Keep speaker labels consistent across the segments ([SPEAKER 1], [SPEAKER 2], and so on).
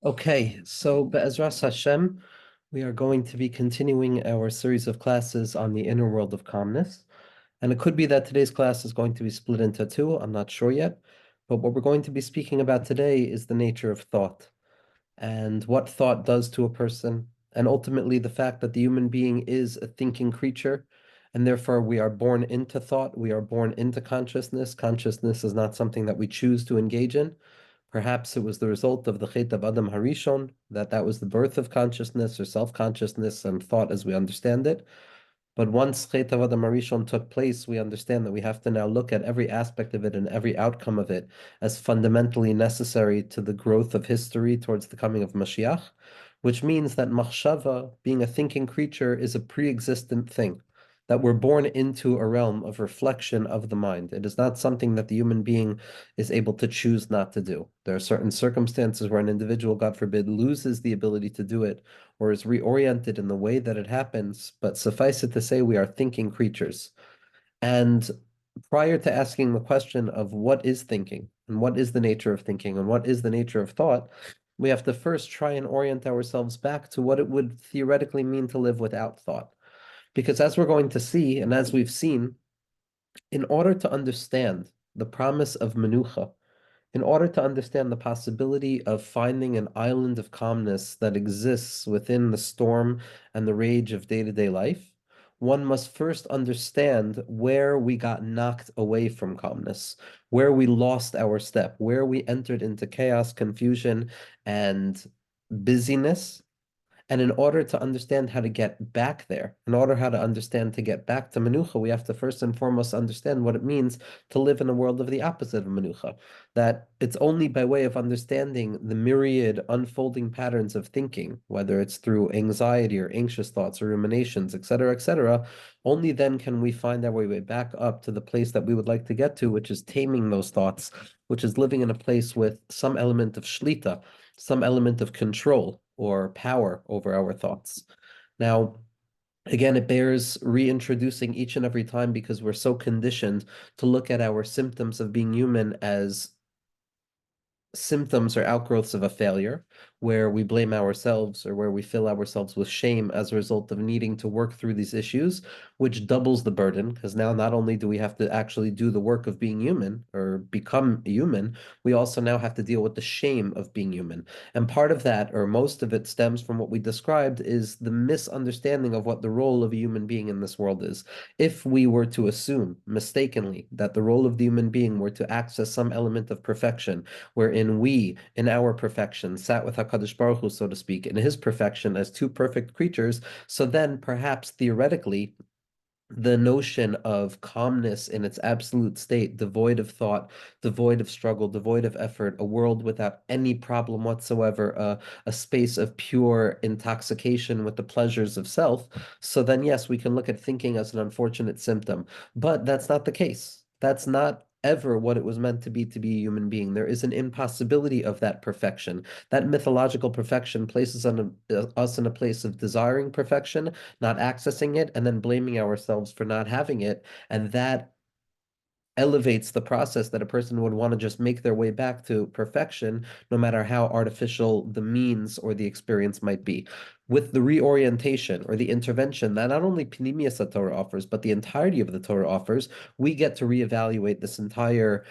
[SPEAKER 1] Okay, so Be'ezras Hashem, we are going to be continuing our series of classes on the inner world of calmness. And it could be that today's class is going to be split into two. I'm not sure yet. But what we're going to be speaking about today is the nature of thought and what thought does to a person, and ultimately the fact that the human being is a thinking creature. And therefore, we are born into thought, we are born into consciousness. Consciousness is not something that we choose to engage in. Perhaps it was the result of the Chet of Adam Harishon, that was the birth of consciousness or self-consciousness and thought as we understand it. But once Chet of Adam Harishon took place, we understand that we have to now look at every aspect of it and every outcome of it as fundamentally necessary to the growth of history towards the coming of Mashiach, which means that machshava, being a thinking creature, is a pre-existent thing, that we're born into a realm of reflection of the mind. It is not something that the human being is able to choose not to do. There are certain circumstances where an individual, God forbid, loses the ability to do it or is reoriented in the way that it happens, but suffice it to say, we are thinking creatures. And prior to asking the question of what is thinking, and what is the nature of thinking, and what is the nature of thought, we have to first try and orient ourselves back to what it would theoretically mean to live without thought. Because as we're going to see, and as we've seen, in order to understand the promise of Menucha, in order to understand the possibility of finding an island of calmness that exists within the storm and the rage of day-to-day life, one must first understand where we got knocked away from calmness, where we lost our step, where we entered into chaos, confusion, and busyness. And in order to understand how to get back there, in order how to understand to get back to Menucha, we have to first and foremost understand what it means to live in a world of the opposite of Menucha. That it's only by way of understanding the myriad unfolding patterns of thinking, whether it's through anxiety or anxious thoughts or ruminations, etc., only then can we find our way back up to the place that we would like to get to, which is taming those thoughts, which is living in a place with some element of shlita, some element of control or power over our thoughts. Now, again, it bears reintroducing each and every time because we're so conditioned to look at our symptoms of being human as symptoms or outgrowths of a failure, where we blame ourselves or where we fill ourselves with shame as a result of needing to work through these issues, which doubles the burden, because now not only do we have to actually do the work of being human or become human, we also now have to deal with the shame of being human. And part of that, or most of it, stems from what we described is the misunderstanding of what the role of a human being in this world is. If we were to assume mistakenly that the role of the human being were to access some element of perfection, wherein we, in our perfection, sat with HaKadosh Baruch Hu, so to speak, in his perfection as two perfect creatures, so then perhaps theoretically, the notion of calmness in its absolute state, devoid of thought, devoid of struggle, devoid of effort, a world without any problem whatsoever, a space of pure intoxication with the pleasures of self. So then, yes, we can look at thinking as an unfortunate symptom, but that's not the case. That's not ever what it was meant to be a human being. There is an impossibility of that perfection. That mythological perfection places us in a place of desiring perfection, not accessing it, and then blaming ourselves for not having it. And that elevates the process that a person would want to just make their way back to perfection, no matter how artificial the means or the experience might be. With the reorientation or the intervention that not only Pnimius Torah offers, but the entirety of the Torah offers, we get to reevaluate this entire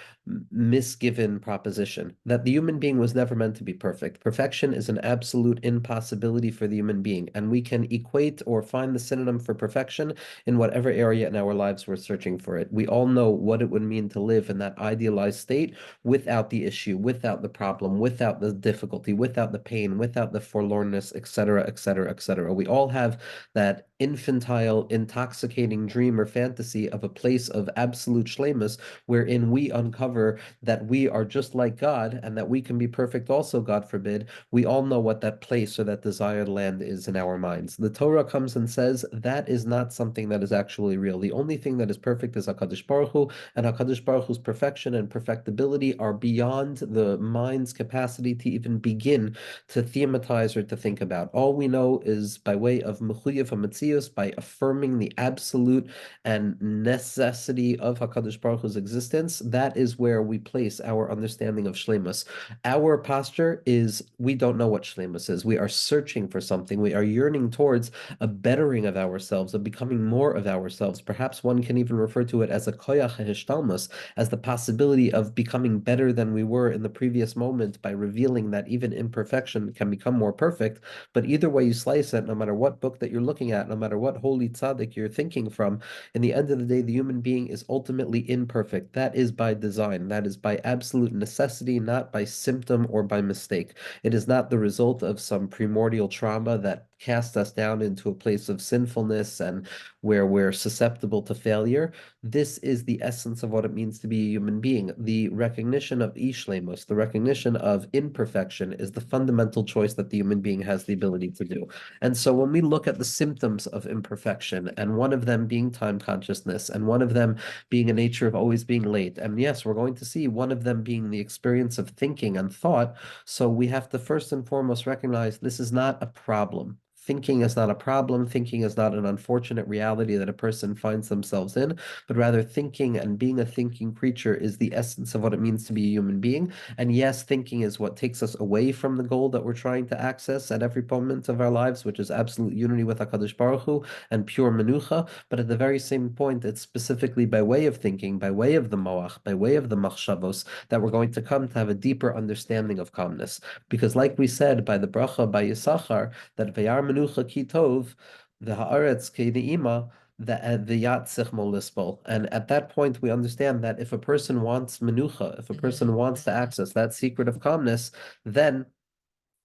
[SPEAKER 1] misgiven proposition that the human being was never meant to be perfect. Perfection is an absolute impossibility for the human being, and we can equate or find the synonym for perfection in whatever area in our lives we're searching for it. We all know what it would mean to live in that idealized state without the issue, without the problem, without the difficulty, without the pain, without the forlornness, etc., etc., etc. We all have that infantile, intoxicating dream or fantasy of a place of absolute shlemus wherein we uncover that we are just like God and that we can be perfect also, God forbid. We all know what that place or that desired land is in our minds. The Torah comes and says that is not something that is actually real. The only thing that is perfect is HaKadosh Baruch Hu, and HaKadosh Baruch Hu's perfection and perfectibility are beyond the mind's capacity to even begin to thematize or to think about. All we know is by way of Mechuyev Metzius, by affirming the absolute and necessity of HaKadosh Baruch Hu's existence, that is where we place our understanding of Shlemus. Our posture is we don't know what Shlemus is. We are searching for something. We are yearning towards a bettering of ourselves, of becoming more of ourselves. Perhaps one can even refer to it as a koyach hishtalmus, as the possibility of becoming better than we were in the previous moment by revealing that even imperfection can become more perfect. But either way you slice it, no matter what book that you're looking at, no matter what holy tzaddik you're thinking from, in the end of the day, the human being is ultimately imperfect. That is by design. That is by absolute necessity, not by symptom or by mistake. It is not the result of some primordial trauma that cast us down into a place of sinfulness and where we're susceptible to failure. This is the essence of what it means to be a human being. The recognition of ishlemus, the recognition of imperfection, is the fundamental choice that the human being has the ability to do. And so when we look at the symptoms of imperfection, and one of them being time consciousness, and one of them being a nature of always being late, and yes, we're going to see one of them being the experience of thinking and thought, so we have to first and foremost recognize this is not a problem. Thinking is not a problem. Thinking is not an unfortunate reality that a person finds themselves in, but rather thinking and being a thinking creature is the essence of what it means to be a human being. And yes, thinking is what takes us away from the goal that we're trying to access at every moment of our lives, which is absolute unity with HaKadosh Baruch Hu and pure menucha. But at the very same point, it's specifically by way of thinking, by way of the moach, by way of the machshavos, that we're going to come to have a deeper understanding of calmness. Because like we said by the bracha by Yisachar, that vayar menucha ki tov, the haaretz ki ne'ima, the yatzich molispol. And at that point, we understand that if a person wants menucha, if a person wants to access that secret of calmness, then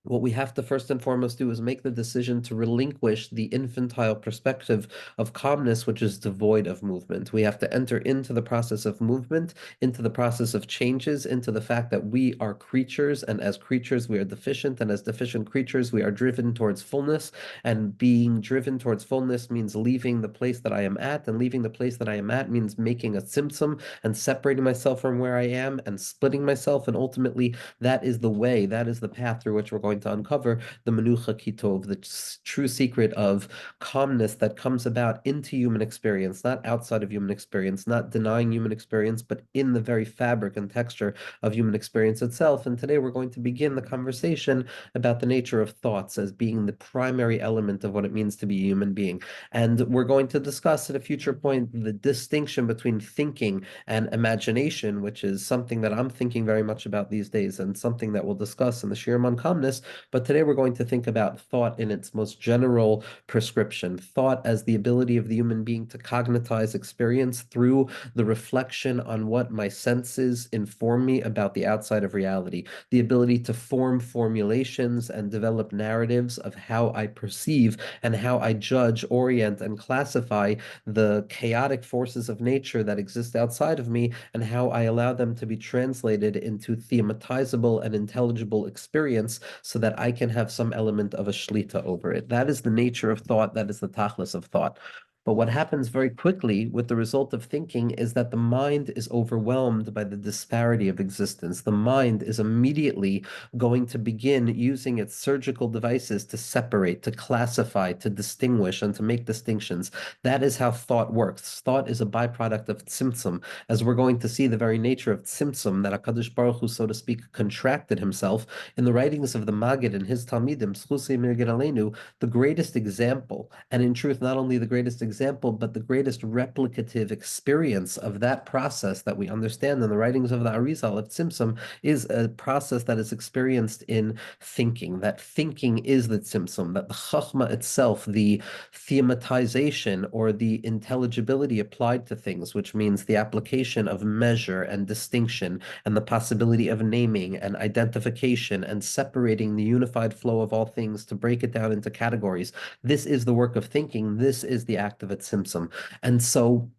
[SPEAKER 1] what we have to first and foremost do is make the decision to relinquish the infantile perspective of calmness, which is devoid of movement. We have to enter into the process of movement, into the process of changes, into the fact that we are creatures, and as creatures, we are deficient, and as deficient creatures, we are driven towards fullness, and being driven towards fullness means leaving the place that I am at, and leaving the place that I am at means making a tzimtzum and separating myself from where I am and splitting myself, and ultimately that is the way, that is the path through which we're going to uncover the Menucha Kitov, the true secret of calmness that comes about into human experience, not outside of human experience, not denying human experience, but in the very fabric and texture of human experience itself. And today we're going to begin the conversation about the nature of thoughts as being the primary element of what it means to be a human being. And we're going to discuss at a future point the distinction between thinking and imagination, which is something that I'm thinking very much about these days and something that we'll discuss in the Shirim on Calmness. But today we're going to think about thought in its most general prescription, thought as the ability of the human being to cognitize experience through the reflection on what my senses inform me about the outside of reality, the ability to form formulations and develop narratives of how I perceive and how I judge, orient, and classify the chaotic forces of nature that exist outside of me, and how I allow them to be translated into thematizable and intelligible experience so that I can have some element of a shlita over it. That is the nature of thought. That is the tachlis of thought. But what happens very quickly with the result of thinking is that the mind is overwhelmed by the disparity of existence. The mind is immediately going to begin using its surgical devices to separate, to classify, to distinguish, and to make distinctions. That is how thought works. Thought is a byproduct of tzimtzum, as we're going to see the very nature of tzimtzum, that HaKadosh Baruch Hu, so to speak, contracted himself. In the writings of the Maggid and his Talmidim, Zchusei Mirgid Aleinu, the greatest example, and in truth, not only the greatest example, but the greatest replicative experience of that process that we understand in the writings of the Arizal of Tzimtzum is a process that is experienced in thinking, that thinking is the Tzimtzum, that the Chachma itself, the thematization or the intelligibility applied to things, which means the application of measure and distinction and the possibility of naming and identification and separating the unified flow of all things to break it down into categories. This is the work of thinking. This is the act of a tzimtzum. And so,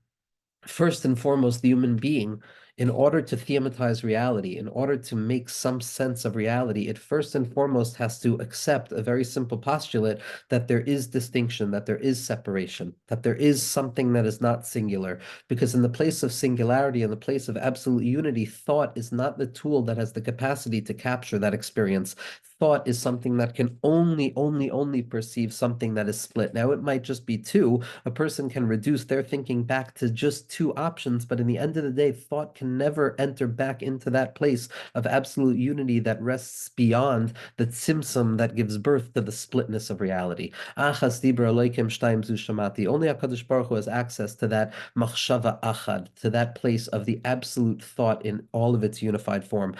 [SPEAKER 1] first and foremost, the human being in order to thematize reality, in order to make some sense of reality, it first and foremost has to accept a very simple postulate that there is distinction, that there is separation, that there is something that is not singular. Because in the place of singularity, in the place of absolute unity, thought is not the tool that has the capacity to capture that experience. Thought is something that can only perceive something that is split. Now, it might just be two. A person can reduce their thinking back to just two options, but in the end of the day, thought can never enter back into that place of absolute unity that rests beyond the tzimtzum that gives birth to the splitness of reality. Achas dibra Elokim shtaim zu shamati. Only HaKadosh Baruch Hu has access to that machshava achad, to that place of the absolute thought in all of its unified form.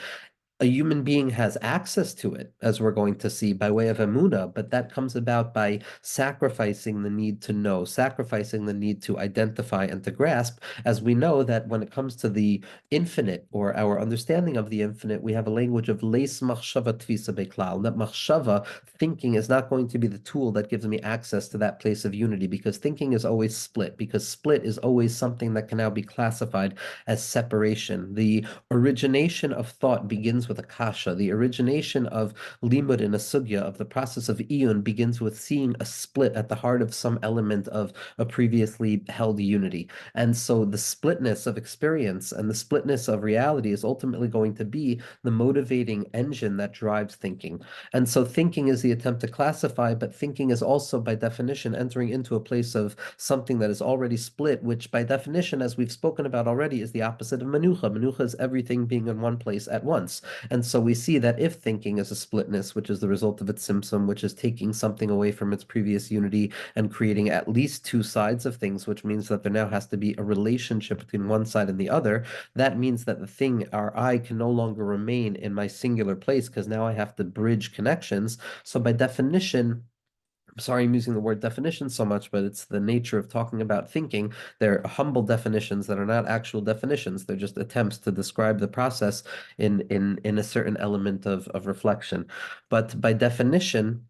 [SPEAKER 1] A human being has access to it, as we're going to see, by way of emuna, but that comes about by sacrificing the need to know, sacrificing the need to identify and to grasp, as we know that when it comes to the infinite or our understanding of the infinite, we have a language of leis machshava tvisa beklal, that machshava, thinking, is not going to be the tool that gives me access to that place of unity, because thinking is always split, because split is always something that can now be classified as separation. The origination of thought begins with a kasha. The origination of limud in a sugya, of the process of iyun, begins with seeing a split at the heart of some element of a previously held unity. And so the splitness of experience and the splitness of reality is ultimately going to be the motivating engine that drives thinking. And so thinking is the attempt to classify, but thinking is also by definition entering into a place of something that is already split, which by definition, as we've spoken about already, is the opposite of menucha. Menucha is everything being in one place at once. And so we see that if thinking is a splitness, which is the result of its symptom, which is taking something away from its previous unity and creating at least two sides of things, which means that there now has to be a relationship between one side and the other, that means that the thing, our I, can no longer remain in my singular place, because now I have to bridge connections. So by definition, I'm sorry I'm using the word definition so much, but it's the nature of talking about thinking. They're humble definitions that are not actual definitions. They're just attempts to describe the process in a certain element of reflection. But by definition,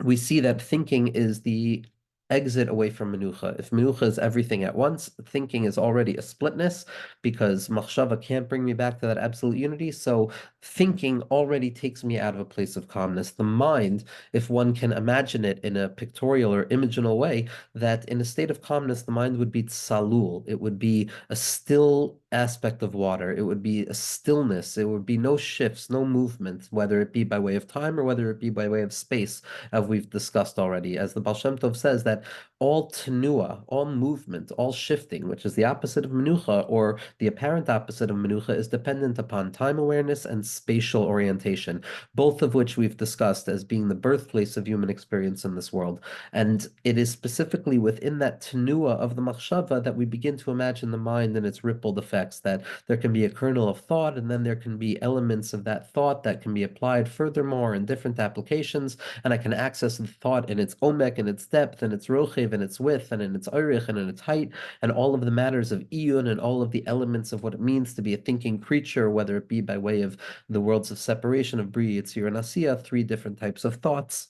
[SPEAKER 1] we see that thinking is the exit away from menucha. If menucha is everything at once, thinking is already a splitness, because machshava can't bring me back to that absolute unity. So thinking already takes me out of a place of calmness. The mind, if one can imagine it in a pictorial or imaginal way, that in a state of calmness, the mind would be tsalul. It would be a still aspect of water. It would be a stillness. It would be no shifts, no movement, whether it be by way of time or whether it be by way of space, as we've discussed already. As the Baal Shem Tov says, that all tenua, all movement, all shifting, which is the opposite of menucha, or the apparent opposite of menucha, is dependent upon time awareness and spatial orientation, both of which we've discussed as being the birthplace of human experience in this world. And it is specifically within that tenua of the machshava that we begin to imagine the mind and its rippled effects, that there can be a kernel of thought, and then there can be elements of that thought that can be applied furthermore in different applications, and I can access the thought in its omek, and its depth, and its rochev, and its width, and in its oirich, and in its height, and all of the matters of iyun, and all of the elements of what it means to be a thinking creature, whether it be by way of the worlds of separation of Bri, Yitzir, and Asiya, three different types of thoughts.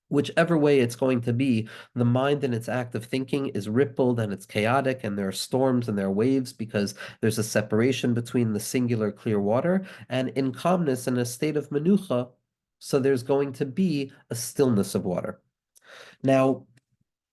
[SPEAKER 1] Whichever way it's going to be, the mind in its act of thinking is rippled and it's chaotic, and there are storms and there are waves, because there's a separation between the singular clear water and in calmness, in a state of menucha. So there's going to be a stillness of water. Now,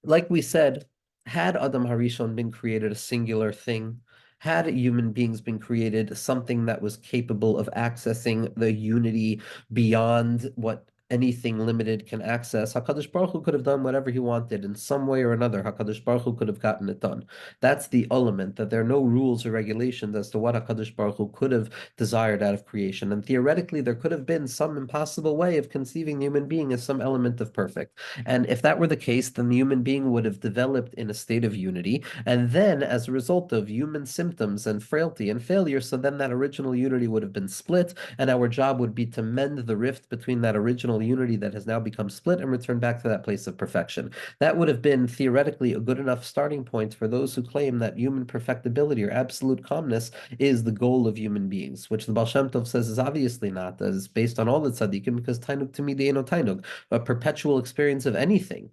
[SPEAKER 1] like we said, had Adam Harishon been created a singular thing, had human beings been created something that was capable of accessing the unity beyond what anything limited can access, HaKadosh Baruch Hu could have done whatever he wanted in some way or another. HaKadosh Baruch Hu could have gotten it done. That's the element, that there are no rules or regulations as to what HaKadosh Baruch Hu could have desired out of creation. And theoretically, there could have been some impossible way of conceiving the human being as some element of perfect. And if that were the case, then the human being would have developed in a state of unity. And then, as a result of human symptoms and frailty and failure, so then that original unity would have been split, and our job would be to mend the rift between that original unity that has now become split and return back to that place of perfection. That would have been theoretically a good enough starting point for those who claim that human perfectibility or absolute calmness is the goal of human beings, which the Baal Shem Tov says is obviously not, as based on all the tzaddikim, because tainug tamidei eno tainug, a perpetual experience of anything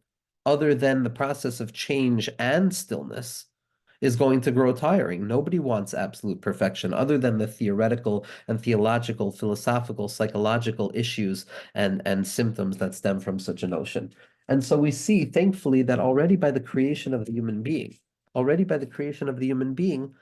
[SPEAKER 1] other than the process of change and stillness is going to grow tiring. Nobody wants absolute perfection other than the theoretical and theological, philosophical, psychological issues and symptoms that stem from such a notion. And so we see, thankfully, that already by the creation of the human being, already by the creation of the human being,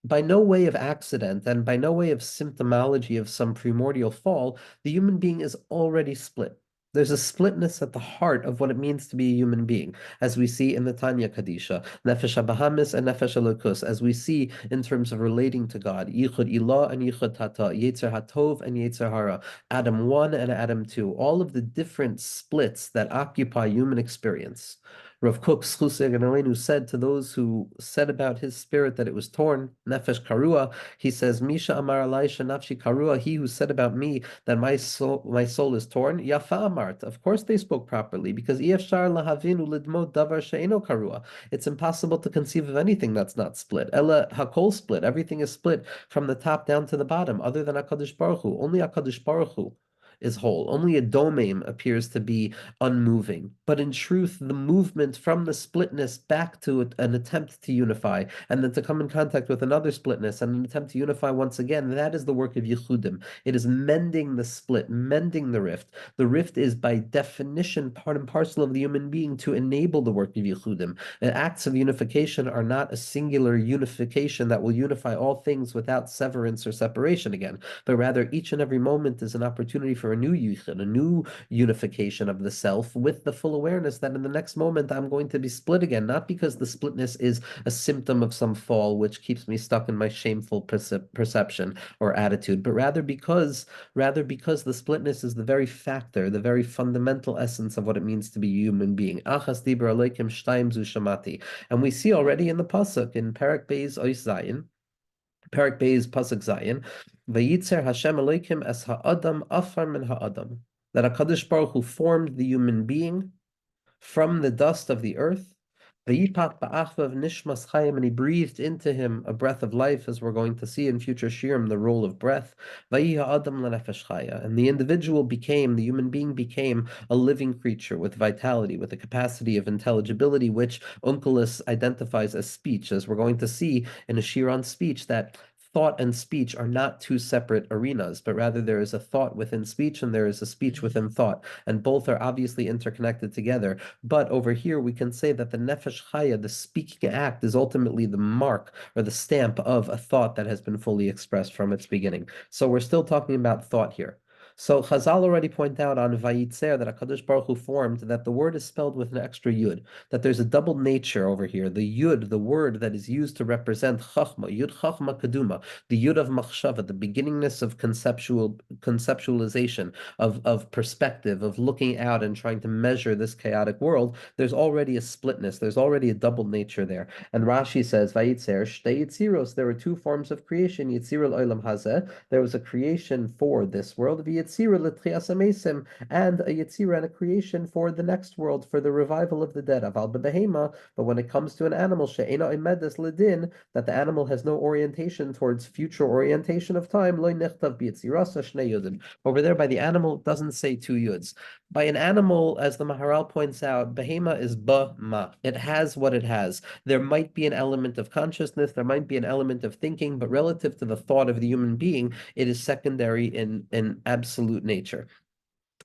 [SPEAKER 1] by no way of accident and by no way of symptomology of some primordial fall, the human being is already split. There's a splitness at the heart of what it means to be a human being, as we see in the Tanya Kadisha, Nefesh HaBahamis and Nefesh HaLokus, as we see in terms of relating to God, Yichud Ilah and Yichud Tata, Yetzer HaTov and Yetzer Hara, Adam 1 and Adam 2, all of the different splits that occupy human experience. Rav Kook Schuseg said to those who said about his spirit that it was torn, Nefesh Karua, he says, Misha Amar Alaisha Nafshi Karua, he who said about me that my soul is torn, Yafa Amart. Of course they spoke properly, because Efshar Lahavinu Lidmot Davar She'eno Karua. It's impossible to conceive of anything that's not split. Ella Hakol split. Everything is split from the top down to the bottom, other than HaKadosh Baruch Hu. Only HaKadosh Baruch Hu is whole. Only a domain appears to be unmoving. But in truth, the movement from the splitness back to an attempt to unify, and then to come in contact with another splitness and an attempt to unify once again, that is the work of Yechudim. It is mending the split, mending the rift. The rift is by definition part and parcel of the human being to enable the work of Yechudim. And acts of unification are not a singular unification that will unify all things without severance or separation again, but rather each and every moment is an opportunity for a new yichud, a new unification of the self, with the full awareness that in the next moment I'm going to be split again, not because the splitness is a symptom of some fall which keeps me stuck in my shameful perception or attitude, but rather because the splitness is the very factor, the very fundamental essence of what it means to be a human being. Achas diber aleichem shtaim zu shamati. And we see already in the pasuk in Parak Beis Ois Zayin, Parak Beis Pasuk Zayin, Vayitzer Hashem Elokim es ha'adam afar min ha'adam, that HaKadosh Baruch Hu formed the human being from the dust of the earth. V'yipat ba'achvav nishmas chayim, and he breathed into him a breath of life, as we're going to see in future shirim, the role of breath. V'yi ha'adam lenefesh chaya, and the individual became, the human being became a living creature with vitality, with a capacity of intelligibility, which Onkelos identifies as speech, as we're going to see in a shir on speech, that thought and speech are not two separate arenas, but rather there is a thought within speech and there is a speech within thought, and both are obviously interconnected together. But over here, we can say that the nefesh chaya, the speaking act, is ultimately the mark or the stamp of a thought that has been fully expressed from its beginning. So we're still talking about thought here. So Chazal already point out on Vayitzer that HaKadosh Baruch Hu formed, that the word is spelled with an extra yud, that there's a double nature over here. The yud, the word that is used to represent chachma, yud chachma kaduma, the yud of machshava, the beginningness of conceptualization, of perspective, of looking out and trying to measure this chaotic world. There's already a splitness. There's already a double nature there. And Rashi says, Vayitzer shtei yitziros, there were two forms of creation, yitzir olam hazeh, there was a creation for this world, and a Yetzira and a creation for the next world, for the revival of the dead. But when it comes to an animal, that the animal has no orientation towards future orientation of time, over there by the animal, it doesn't say two yuds. By an animal, as the Maharal points out, behema is ba-ma. It has what it has. There might be an element of consciousness, there might be an element of thinking, but relative to the thought of the human being, it is secondary in absolute nature.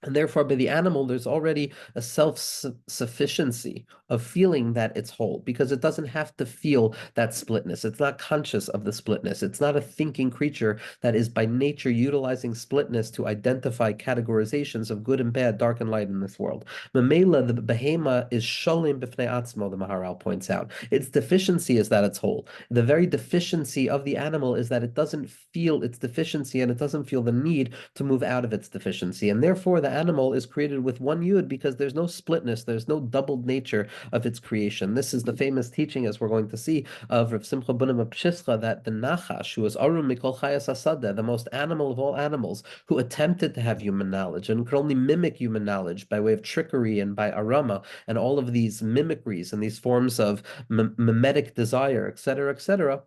[SPEAKER 1] And therefore, by the animal, there's already a self-sufficiency of feeling that it's whole, because it doesn't have to feel that splitness. It's not conscious of the splitness. It's not a thinking creature that is by nature utilizing splitness to identify categorizations of good and bad, dark and light in this world. Mamela, the behema, is sholem b'fnei atzmo, the Maharal points out. Its deficiency is that it's whole. The very deficiency of the animal is that it doesn't feel its deficiency and it doesn't feel the need to move out of its deficiency. And therefore, the animal is created with one yud, because there's no splitness, there's no doubled nature of its creation. This is the famous teaching, as we're going to see, of Rav Simcha Bunim Pshischa, that the Nachash, who was Arum Mikol Chayas Asadeh, the most animal of all animals, who attempted to have human knowledge and could only mimic human knowledge by way of trickery and by arama and all of these mimicries and these forms of mimetic desire, etc., etc.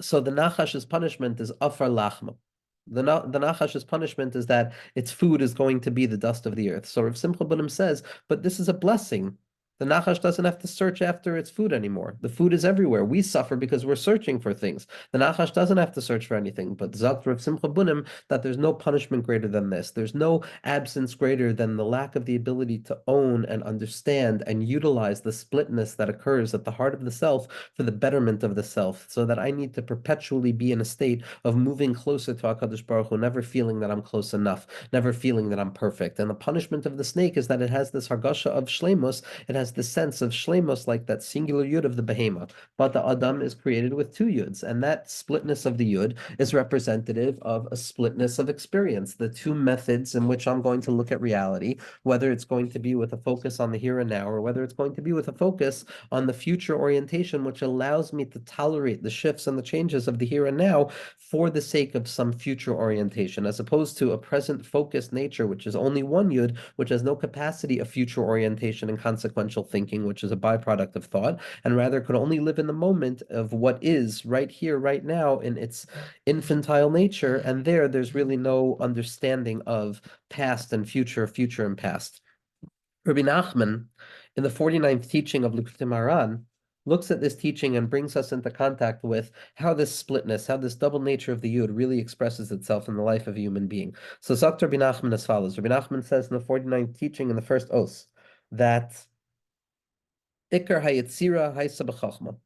[SPEAKER 1] So the Nachash's punishment is afar lachma. The Nachash's punishment is that its food is going to be the dust of the earth. So Rav Simcha Bunim says, but this is a blessing. The Nachash doesn't have to search after its food anymore. The food is everywhere. We suffer because we're searching for things. The Nachash doesn't have to search for anything. But Zakt Rav Simcha Bunim that there's no punishment greater than this. There's no absence greater than the lack of the ability to own and understand and utilize the splitness that occurs at the heart of the self for the betterment of the self, so that I need to perpetually be in a state of moving closer to HaKadosh Baruch Hu, never feeling that I'm close enough, never feeling that I'm perfect. And the punishment of the snake is that it has this hargasha of shlemus, it has this sense of shlemus like that singular yud of the behemoth. But the Adam is created with two yuds, and that splitness of the yud is representative of a splitness of experience, the two methods in which I'm going to look at reality, whether it's going to be with a focus on the here and now, or whether it's going to be with a focus on the future orientation, which allows me to tolerate the shifts and the changes of the here and now for the sake of some future orientation, as opposed to a present focused nature, which is only one yud, which has no capacity of future orientation and consequential thinking, which is a byproduct of thought, and rather could only live in the moment of what is right here, right now, in its infantile nature. And there's really no understanding of past and future, future and past. Rabbi Nachman, in the 49th teaching of Likutei Moharan, looks at this teaching and brings us into contact with how this splitness, how this double nature of the Yud really expresses itself in the life of a human being. So Dr. Rabbi Nachman as follows. Rabbi Nachman says in the 49th teaching in the first os that Ikar Hayetzira Haisa B'Chachma,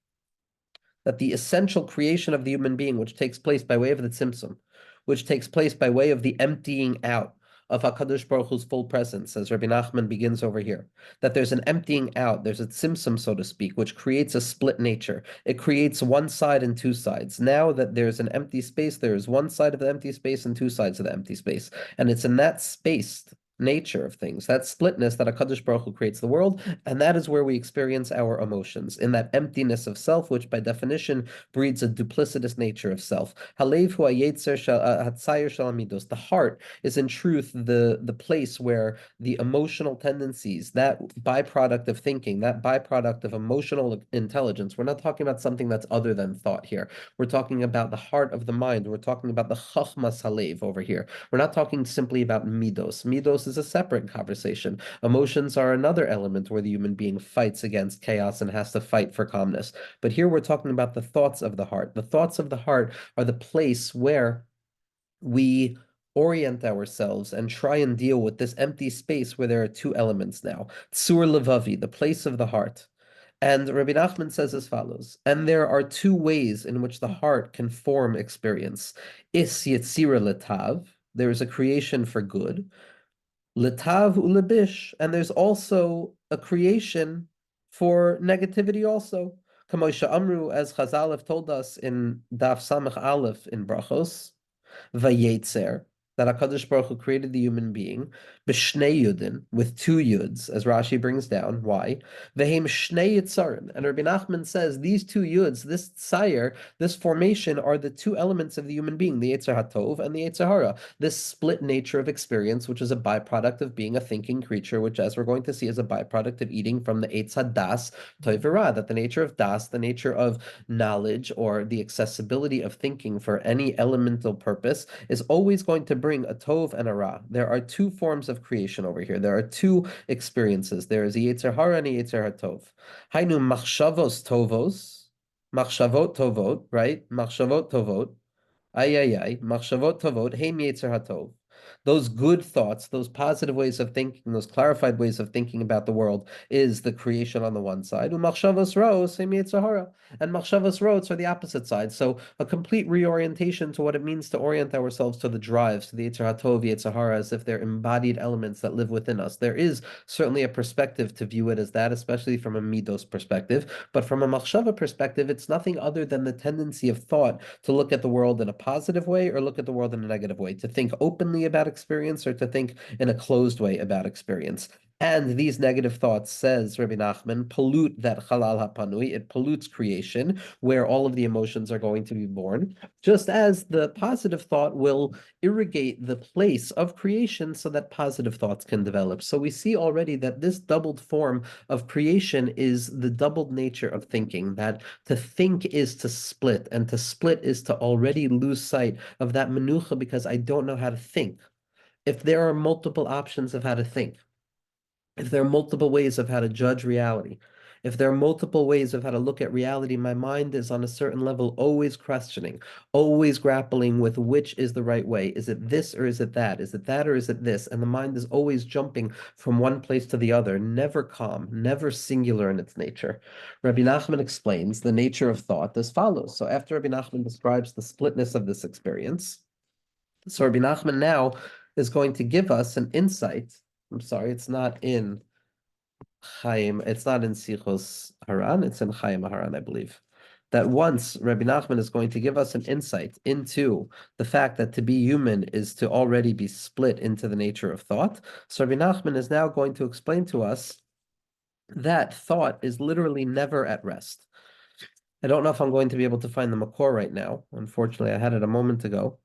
[SPEAKER 1] that the essential creation of the human being, which takes place by way of the tzimtzum, which takes place by way of the emptying out of HaKadosh Baruch Hu's full presence, as Rabbi Nachman begins over here, that there's an emptying out, there's a tzimtzum, so to speak, which creates a split nature. It creates one side and two sides. Now that there's an empty space, there is one side of the empty space and two sides of the empty space. And it's in that space nature of things, that splitness, that HaKadosh Baruch Hu creates the world, and that is where we experience our emotions, in that emptiness of self, which by definition breeds a duplicitous nature of self. Halev hu hayetzer hatzayer shel amidos. The heart is in truth the place where the emotional tendencies, that byproduct of thinking, that byproduct of emotional intelligence, we're not talking about something that's other than thought here. We're talking about the heart of the mind. We're talking about the chachmas halev over here. We're not talking simply about midos. Midos is a separate conversation. Emotions are another element where the human being fights against chaos and has to fight for calmness. But here we're talking about the thoughts of the heart. The thoughts of the heart are the place where we orient ourselves and try and deal with this empty space where there are two elements now. Tsur levavi, the place of the heart. And Rabbi Nachman says as follows, and there are two ways in which the heart can form experience. Is yetzira letav, there is a creation for good. Letav ulebish, and there's also a creation for negativity also. Kamosha Amru, as Chazal have told us in Daf Samach Aleph in Brachos, Vayetzer, that HaKadosh Baruch Hu created the human being, b'shnei yudin, with two yuds, as Rashi brings down. Why? V'heim shnei yitzarim. And Rabbi Nachman says these two yuds, this tzayer, this formation, are the two elements of the human being, the Yetzer HaTov and the Yetzer Hara, this split nature of experience, which is a byproduct of being a thinking creature, which, as we're going to see, is a byproduct of eating from the Eitz HaDas, Tov v'Ra, that the nature of Das, the nature of knowledge, or the accessibility of thinking for any elemental purpose, is always going to bring a tov and a ra. There are two forms of creation over here. There are two experiences. There is a yetzer hara and a yetzer hatov. Hainu machshavos tovos, machshavot tovot, right? Machshavot tovot. Ay, machshavot tovot, heim yetzer hatov. Those good thoughts, those positive ways of thinking, those clarified ways of thinking about the world is the creation on the one side. Umachshavos ros, heim yetzer hara. And machshavos rots are the opposite side. So a complete reorientation to what it means to orient ourselves to the drives, to the Yetzer HaTov, Yetzer Hara, as if they're embodied elements that live within us. There is certainly a perspective to view it as that, especially from a midos perspective. But from a machshava perspective, it's nothing other than the tendency of thought to look at the world in a positive way or look at the world in a negative way, to think openly about experience or to think in a closed way about experience. And these negative thoughts, says Rabbi Nachman, pollute that halal hapanui. It pollutes creation, where all of the emotions are going to be born, just as the positive thought will irrigate the place of creation so that positive thoughts can develop. So we see already that this doubled form of creation is the doubled nature of thinking, that to think is to split, and to split is to already lose sight of that menucha because I don't know how to think. If there are multiple options of how to think, if there are multiple ways of how to judge reality, if there are multiple ways of how to look at reality, my mind is on a certain level always questioning, always grappling with which is the right way. Is it this or is it that? Is it that or is it this? And the mind is always jumping from one place to the other, never calm, never singular in its nature. Rabbi Nachman explains the nature of thought as follows. So after Rabbi Nachman describes the splitness of this experience, so Rabbi Nachman now is going to give us an insight. I'm sorry, it's not in Chaim, it's not in Sichos Haran, it's in Chaim Haran, I believe. That once Rabbi Nachman is going to give us an insight into the fact that to be human is to already be split into the nature of thought. So Rabbi Nachman is now going to explain to us that thought is literally never at rest. I don't know if I'm going to be able to find the Makor right now. Unfortunately, I had it a moment ago.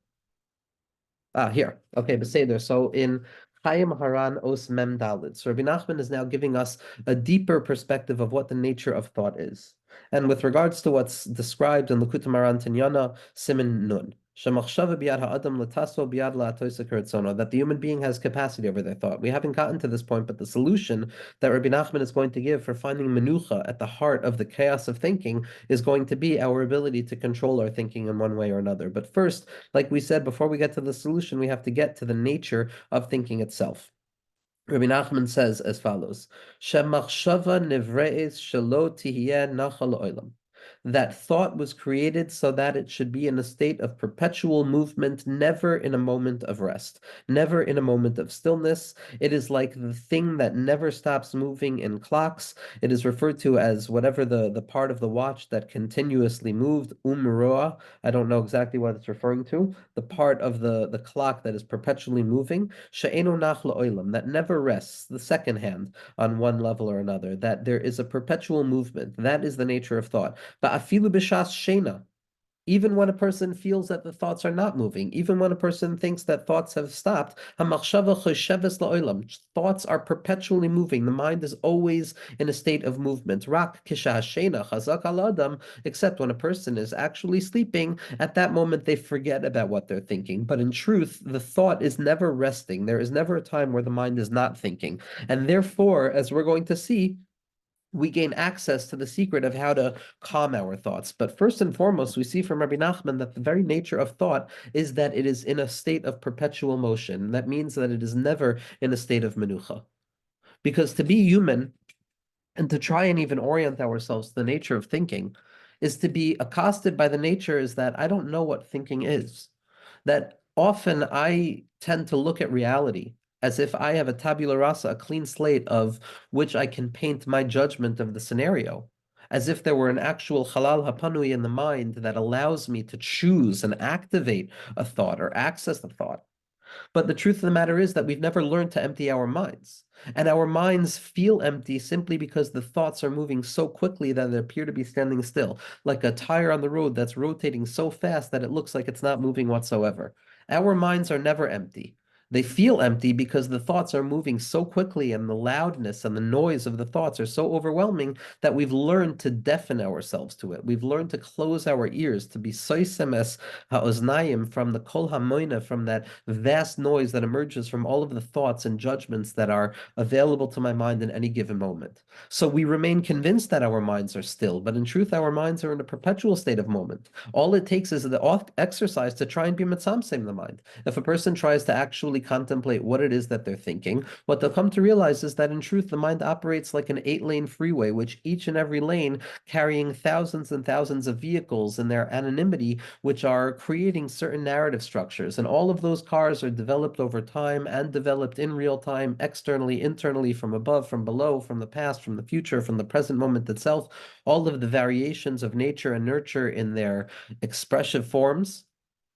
[SPEAKER 1] Here. Okay, Beseder. So in Chaim Haran Os Mem Dalid. So Rabbi Nachman is now giving us a deeper perspective of what the nature of thought is. And with regards to what's described in Likutei Moharan Tinyana, Siman Nun. That the human being has capacity over their thought. We haven't gotten to this point, but the solution that Rabbi Nachman is going to give for finding menucha at the heart of the chaos of thinking is going to be our ability to control our thinking in one way or another. But first, like we said, before we get to the solution, we have to get to the nature of thinking itself. Rabbi Nachman says as follows: Shemachshava nivreis shelo tihiyeh nachal olam. That thought was created so that it should be in a state of perpetual movement, never in a moment of rest, never in a moment of stillness. It is like the thing that never stops moving in clocks. It is referred to as whatever the part of the watch that continuously moved, umroa. I don't know exactly what it's referring to. The part of the clock that is perpetually moving, she'eno nach la'olam, that never rests, the second hand, on one level or another, that there is a perpetual movement. That is the nature of thought. Ba'afilu b'shas shena, even when a person feels that the thoughts are not moving, even when a person thinks that thoughts have stopped, thoughts are perpetually moving. The mind is always in a state of movement. Except when a person is actually sleeping, at that moment they forget about what they're thinking. But in truth, the thought is never resting. There is never a time where the mind is not thinking. And therefore, as we're going to see, we gain access to the secret of how to calm our thoughts. But first and foremost, we see from Rabbi Nachman that the very nature of thought is that it is in a state of perpetual motion. That means that it is never in a state of menucha. Because to be human and to try and even orient ourselves to the nature of thinking is to be accosted by the nature is that I don't know what thinking is. That often I tend to look at reality as if I have a tabula rasa, a clean slate of which I can paint my judgment of the scenario, as if there were an actual halal hapanui in the mind that allows me to choose and activate a thought or access a thought. But the truth of the matter is that we've never learned to empty our minds. And our minds feel empty simply because the thoughts are moving so quickly that they appear to be standing still, like a tire on the road that's rotating so fast that it looks like it's not moving whatsoever. Our minds are never empty. They feel empty because the thoughts are moving so quickly and the loudness and the noise of the thoughts are so overwhelming that we've learned to deafen ourselves to it. We've learned to close our ears, to be soisemes ha'oznayim from the kol hamoina, from that vast noise that emerges from all of the thoughts and judgments that are available to my mind in any given moment. So we remain convinced that our minds are still, but in truth, our minds are in a perpetual state of moment. All it takes is the exercise to try and be mitzamsem the mind. If a person tries to actually contemplate what it is that they're thinking, what they'll come to realize is that in truth, the mind operates like an 8-lane freeway, which each and every lane carrying thousands and thousands of vehicles in their anonymity, which are creating certain narrative structures. And all of those cars are developed over time and developed in real time, externally, internally, from above, from below, from the past, from the future, from the present moment itself. All of the variations of nature and nurture in their expressive forms,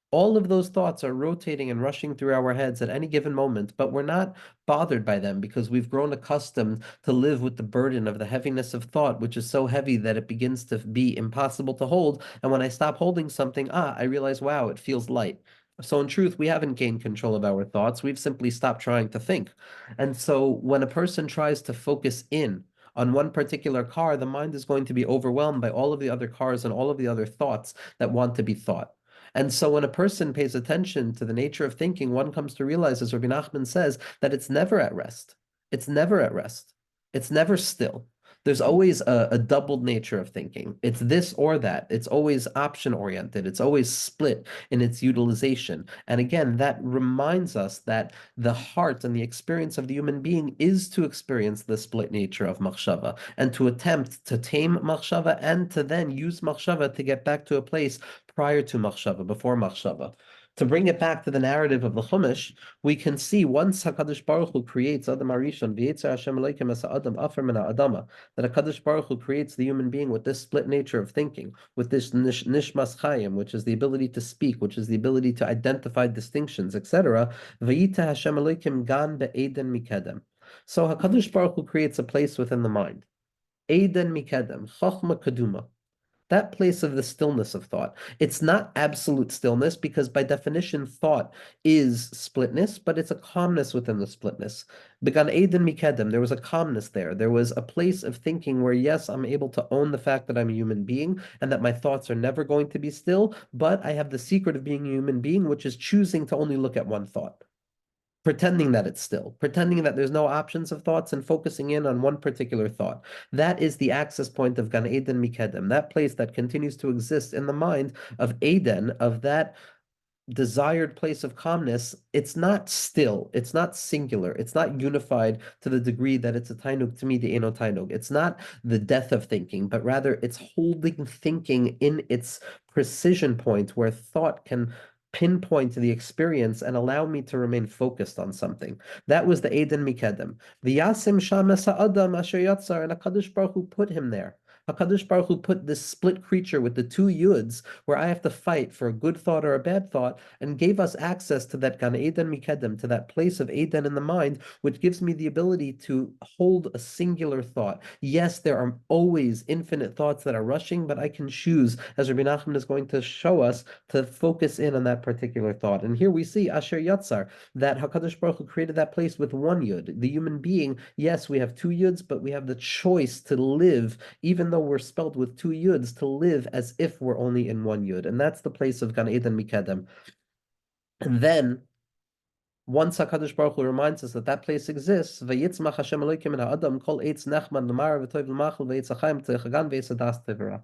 [SPEAKER 1] all of those thoughts are rotating and rushing through our heads at any given moment, but we're not bothered by them because we've grown accustomed to live with the burden of the heaviness of thought, which is so heavy that it begins to be impossible to hold. And when I stop holding something, I realize, wow, it feels light. So in truth, we haven't gained control of our thoughts. We've simply stopped trying to think. And so when a person tries to focus in on one particular car, the mind is going to be overwhelmed by all of the other cars and all of the other thoughts that want to be thought. And so when a person pays attention to the nature of thinking, one comes to realize, as Rabbi Nachman says, that it's never at rest. It's never at rest. It's never still. There's always a doubled nature of thinking. It's this or that. It's always option oriented. It's always split in its utilization. And again, that reminds us that the heart and the experience of the human being is to experience the split nature of machshava and to attempt to tame machshava and to then use machshava to get back to a place prior to machshava, before machshava. To bring it back to the narrative of the Chumash, we can see once Hakadosh Baruch Hu creates Adam Arishon, v'yetzer Hashem Elokim es Adam afer min Adama, that Hakadosh Baruch Hu creates the human being with this split nature of thinking, with this nishmas chayim, which is the ability to speak, which is the ability to identify distinctions, etc. V'yita Hashem Elokim gan be'eden mikedem. So Hakadosh Baruch Hu creates a place within the mind, Eden mikedem, chachma kaduma, that place of the stillness of thought. It's not absolute stillness because by definition, thought is splitness, but it's a calmness within the splitness. Began Eden Mikedem, there was a calmness there. There was a place of thinking where, yes, I'm able to own the fact that I'm a human being and that my thoughts are never going to be still, but I have the secret of being a human being, which is choosing to only look at one thought, pretending that it's still, pretending that there's no options of thoughts and focusing in on one particular thought. That is the access point of Gan Eden Mikedem, that place that continues to exist in the mind of Eden, of that desired place of calmness. It's not still, it's not singular, it's not unified to the degree that it's a tainug to me, the eno tainug. It's not the death of thinking, but rather it's holding thinking in its precision point where thought can pinpoint the experience and allow me to remain focused on something. That was the Eden Mikedem. The Yasim Shamesa Adam Asher Yatzar, and HaKadosh Baruch Hu put him there. HaKadosh Baruch Hu put this split creature with the two yuds, where I have to fight for a good thought or a bad thought, and gave us access to that Gan Eden Mikedem, to that place of Eden in the mind, which gives me the ability to hold a singular thought. Yes, there are always infinite thoughts that are rushing, but I can choose, as Rabbi Nachman is going to show us, to focus in on that particular thought. And here we see Asher Yatzar, that HaKadosh Baruch Hu created that place with one yud. The human being, yes, we have two yuds, but we have the choice to live, even though we're spelled with two yuds, to live as if we're only in one yud. And that's the place of Gan Eden Mikedem. And then, once HaKadosh Baruch Hu reminds us that that place exists, Vayitzmach Hashem Elokim min ha'adam kol eitz nechman l'mar v'toiv l'machal v'etz ha'chaim t'chagan v'etz hadas tevera.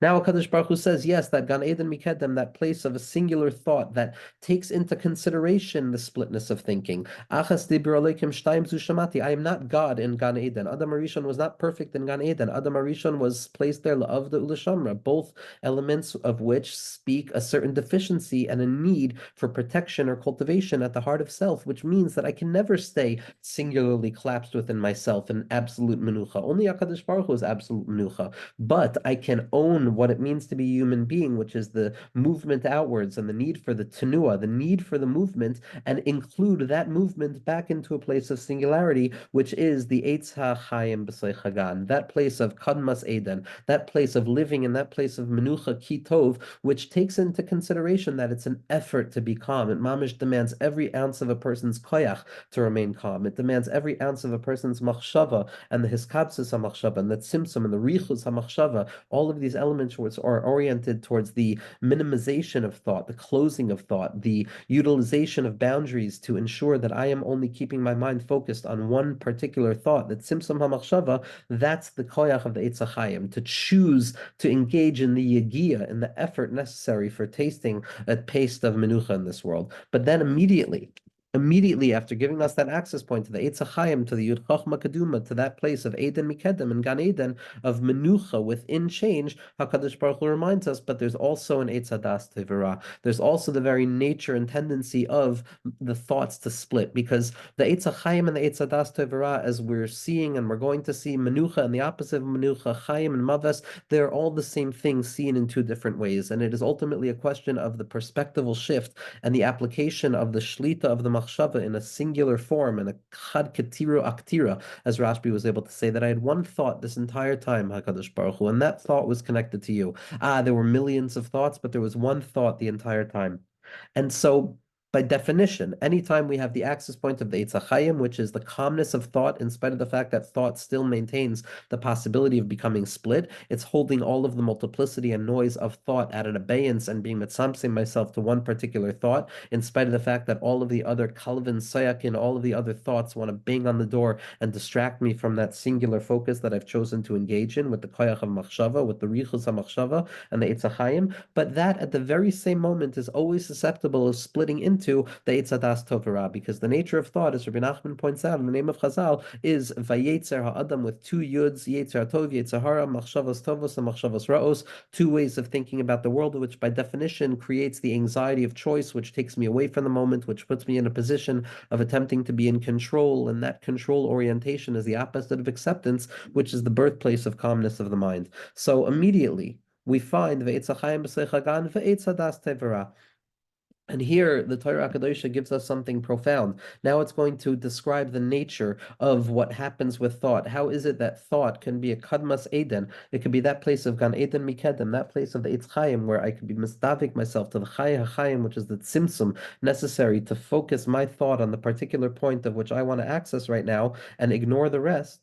[SPEAKER 1] Now HaKadosh Baruch Hu says, yes, that Gan Eden Mikedem, that place of a singular thought that takes into consideration the splitness of thinking. Achas dibur alekim shtayim zu shamati. I am not God in Gan Eden. Adam Arishon was not perfect in Gan Eden. Adam Arishon was placed there la'avda u'lashamra, both elements of which speak a certain deficiency and a need for protection or cultivation at the heart of self, which means that I can never stay singularly collapsed within myself in absolute menucha. Only HaKadosh Baruch Hu is absolute menucha. But I can own what it means to be a human being, which is the movement outwards and the need for the tenua, the need for the movement, and include that movement back into a place of singularity, which is the Eitz HaChaim B'Sei Chagan, that place of Kadmas Eden, that place of living in that place of Menucha Ki Tov, which takes into consideration that it's an effort to be calm. It mamish demands every ounce of a person's koyach to remain calm. It demands every ounce of a person's machshava and the hiskabsis hamachshava and the tzimtzum and the richus hamachshava. All of these elements which are oriented towards the minimization of thought, the closing of thought, the utilization of boundaries to ensure that I am only keeping my mind focused on one particular thought, that tzimtzum hamachshava, that's the koyach of the Eitz HaChaim, to choose to engage in the yagia, in the effort necessary for tasting a taste of menucha in this world. But then immediately after giving us that access point to the Eitz HaChaim, to the Yud Chochma Kaduma, to that place of Eden Mikedem and Gan Eden, of Menucha within change, HaKadosh Baruch Hu reminds us, but there's also an Eitz Hadas Tevera. There's also the very nature and tendency of the thoughts to split, because the Eitz HaChaim and the Eitz Hadas Tevera, as we're seeing and we're going to see Menucha and the opposite of Menucha, Chaim and Maves, they're all the same thing seen in two different ways. And it is ultimately a question of the perspectival shift and the application of the Shlita of the machshava in a singular form, and a chad ketiru aktira, as Rashbi was able to say, that I had one thought this entire time, HaKadosh Baruch Hu, and that thought was connected to you. There were millions of thoughts, but there was one thought the entire time. And so By definition, anytime we have the axis point of the Eitz HaChaim, which is the calmness of thought, in spite of the fact that thought still maintains the possibility of becoming split, it's holding all of the multiplicity and noise of thought at an abeyance and being mitzamsing myself to one particular thought, in spite of the fact that all of the other kalvin, sayakin, all of the other thoughts want to bang on the door and distract me from that singular focus that I've chosen to engage in with the koyach of machshava, with the richus machshava and the Eitz HaChaim. But that at the very same moment is always susceptible of splitting into the Eitz Hadas Tov Ra, because the nature of thought, as Rabbi Nachman points out in the name of Chazal, is Vayetzer Ha'adam with two yuds, Yetzer Tov, Yetzer Hara, Machshavas Tovos, and Machshavas Ra'os, two ways of thinking about the world, which by definition creates the anxiety of choice, which takes me away from the moment, which puts me in a position of attempting to be in control, and that control orientation is the opposite of acceptance, which is the birthplace of calmness of the mind. So immediately, we find Ve'etz HaChaim B'Seich Hagan Ve'etz Hadas Tevera. And here, the Torah HaKadosha gives us something profound. Now it's going to describe the nature of what happens with thought. How is it that thought can be a Kadmas Eden? It could be that place of Gan Eden Mikedem, that place of the Eitz Chaim, where I could be mistavik myself to the Chay HaChaim, which is the tzimtzum necessary to focus my thought on the particular point of which I want to access right now and ignore the rest.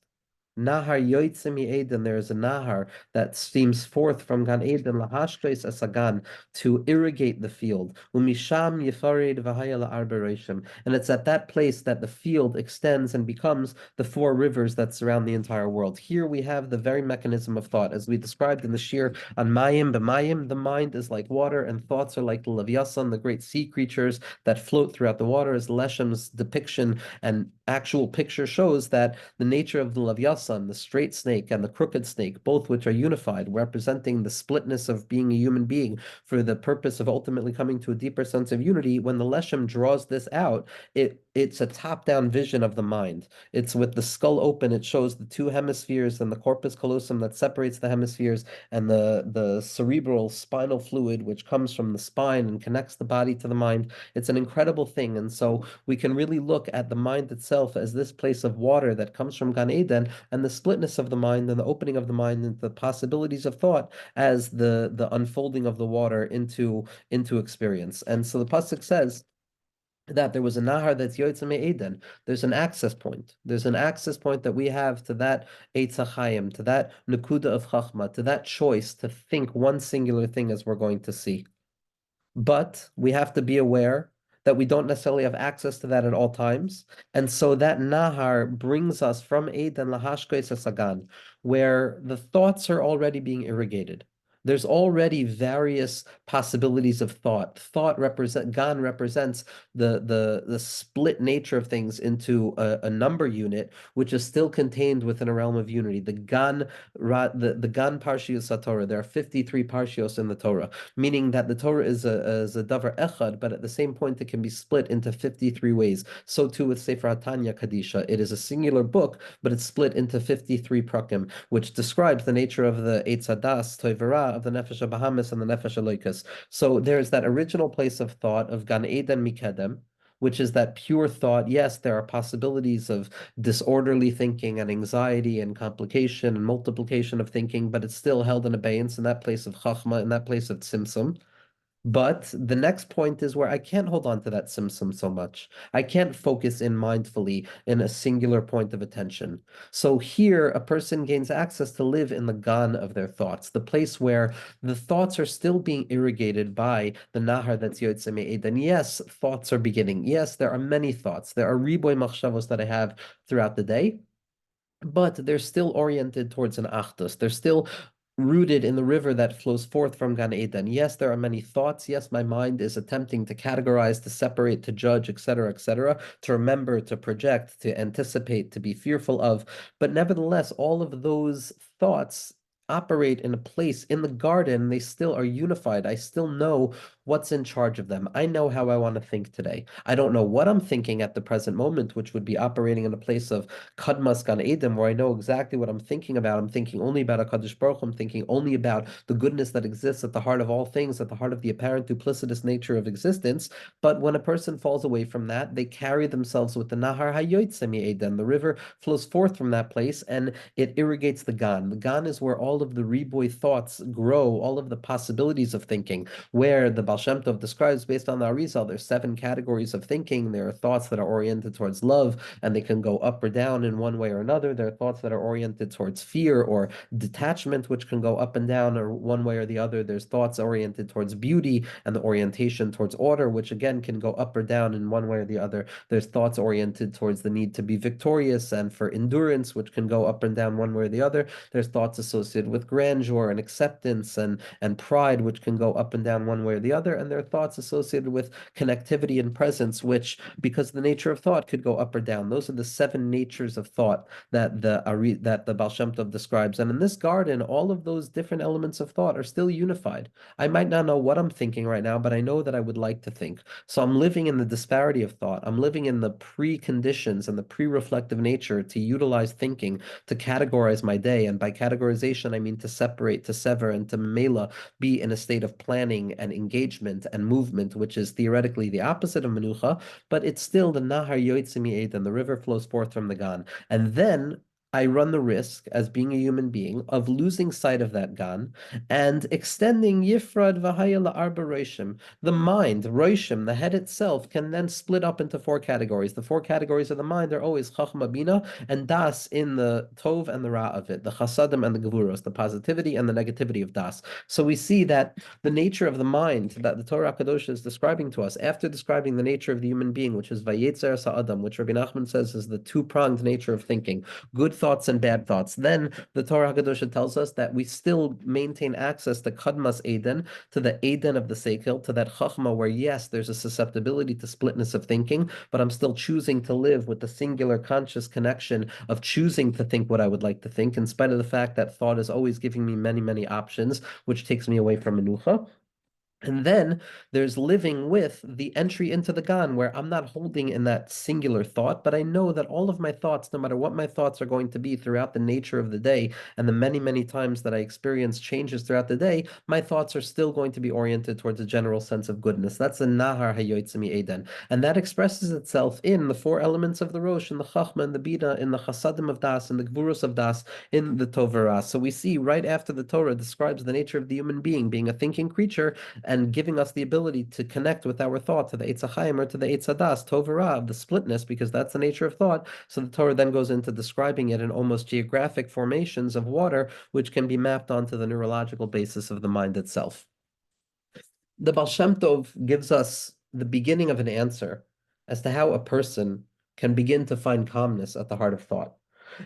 [SPEAKER 1] Nahar Yoitzim Eden, there is a Nahar that steams forth from Gan Eden Lahashkes Asagan to irrigate the field. Umisham Yefared Vahaya Arbereshim. And it's at that place that the field extends and becomes the four rivers that surround the entire world. Here we have the very mechanism of thought, as we described in the Shir on Mayim B'Mayim. The mind is like water, and thoughts are like the Levyasan, the great sea creatures that float throughout the water, as Leshem's depiction and actual picture shows that the nature of the Levyasan, the straight snake and the crooked snake, both which are unified, representing the splitness of being a human being for the purpose of ultimately coming to a deeper sense of unity. When the Leshem draws this out, it's a top-down vision of the mind. It's with the skull open, it shows the two hemispheres and the corpus callosum that separates the hemispheres and the cerebral spinal fluid, which comes from the spine and connects the body to the mind. It's an incredible thing. And so we can really look at the mind itself as this place of water that comes from Gan Eden, and the splitness of the mind and the opening of the mind into the possibilities of thought as the unfolding of the water into experience. And so the pasuk says that there was a nahar that's Yotzei Eden. There's an access point. There's an access point that we have to that Eitz HaChaim, to that Nakuda of Chachma, to that choice to think one singular thing, as we're going to see. But we have to be aware that we don't necessarily have access to that at all times. And so that Nahar brings us from Eden Lahashkois Sagan, where the thoughts are already being irrigated. There's already various possibilities of thought. Gan represents the split nature of things into a number unit, which is still contained within a realm of unity. The Gan Parshios Torah. There are 53 Parshios in the Torah, meaning that the Torah is a davar echad, but at the same point it can be split into 53 ways. So too with Sefer HaTanya Kadisha. It is a singular book, but it's split into 53 prakim, which describes the nature of the Eitz Hadas, Toivera, of the Nefesh HaBahamis and the Nefesh HaLoikas. So there's that original place of thought of Gan Eden Mikedem, which is that pure thought. Yes, there are possibilities of disorderly thinking and anxiety and complication and multiplication of thinking, but it's still held in abeyance in that place of chachma, in that place of tzimtzum. But the next point is where I can't hold on to that tzimtzum so much. I can't focus in mindfully in a singular point of attention. So here, a person gains access to live in the gan of their thoughts, the place where the thoughts are still being irrigated by the nahar that's Yotzei Me'eden. Yes, thoughts are beginning. Yes, there are many thoughts. There are riboy machshavos that I have throughout the day, but they're still oriented towards an achdus. They're still rooted in the river that flows forth from Gan Eden. Yes, there are many thoughts. Yes, my mind is attempting to categorize, to separate, to judge, etc., to remember, to project, to anticipate, to be fearful of. But nevertheless, all of those thoughts operate in a place in the garden. They still are unified. I still know what's in charge of them. I know how I want to think today. I don't know what I'm thinking at the present moment, which would be operating in a place of Kadmas Gan Eden, where I know exactly what I'm thinking about. I'm thinking only about HaKadosh Baruch Hu. I'm thinking only about the goodness that exists at the heart of all things, at the heart of the apparent duplicitous nature of existence. But when a person falls away from that, they carry themselves with the Nahar HaYotzei Eden. The river flows forth from that place and it irrigates the Gan. The Gan is where all of the riboy thoughts grow, all of the possibilities of thinking, where the Baal Shem Tov describes based on the Arizal, there's seven categories of thinking. There are thoughts that are oriented towards love, and they can go up or down in one way or another. There are thoughts that are oriented towards fear or detachment, which can go up and down or one way or the other. There's thoughts oriented towards beauty and the orientation towards order, which again can go up or down in one way or the other. There's thoughts oriented towards the need to be victorious and for endurance, which can go up and down one way or the other. There's thoughts associated with grandeur and acceptance and pride, which can go up and down one way or the other. And there are thoughts associated with connectivity and presence, which, because of the nature of thought, could go up or down. Those are the seven natures of thought that the Baal Shem Tov describes. And in this garden, all of those different elements of thought are still unified. I might not know what I'm thinking right now, but I know that I would like to think. So I'm living in the disparity of thought. I'm living in the preconditions and the pre-reflective nature to utilize thinking to categorize my day. And by categorization, I mean to separate, to sever, and to mela, be in a state of planning and engagement and movement, which is theoretically the opposite of menucha, but it's still the nahar yoitzimi and the river flows forth from the gan. And then I run the risk, as being a human being, of losing sight of that gan and extending Yifrad Vahaya La'arba Roshim. The mind, Roshim, the head itself, can then split up into four categories. The four categories of the mind are always Chachma Bina and Das in the Tov and the Ra of it, the Chasadim and the Gevuros, the positivity and the negativity of Das. So we see that the nature of the mind that the Torah Kadosh is describing to us, after describing the nature of the human being, which is Vayetzer Sa'adam, which Rabbi Nachman says is the two-pronged nature of thinking, good thoughts and bad thoughts. Then the Torah Kedosha tells us that we still maintain access to Kadmas Eden, to the Eden of the Seikel, to that Chachma where, yes, there's a susceptibility to splitness of thinking, but I'm still choosing to live with the singular conscious connection of choosing to think what I would like to think, in spite of the fact that thought is always giving me many, many options, which takes me away from Menucha. And then there's living with the entry into the Gan, where I'm not holding in that singular thought, but I know that all of my thoughts, no matter what my thoughts are going to be throughout the nature of the day and the many, many times that I experience changes throughout the day, my thoughts are still going to be oriented towards a general sense of goodness. That's the Nahar Hayotzimi Eden. And that expresses itself in the four elements of the Rosh, in the Chachma, and the Bina, in the Chasadim of Das, in the Gvurus of Das, in the Tovara. So we see right after the Torah describes the nature of the human being a thinking creature, and giving us the ability to connect with our thought to the Eitz HaChaim or to the Eitz HaDas, Tov Ra, the splitness, because that's the nature of thought. So the Torah then goes into describing it in almost geographic formations of water, which can be mapped onto the neurological basis of the mind itself. The Baal Shem Tov gives us the beginning of an answer as to how a person can begin to find calmness at the heart of thought.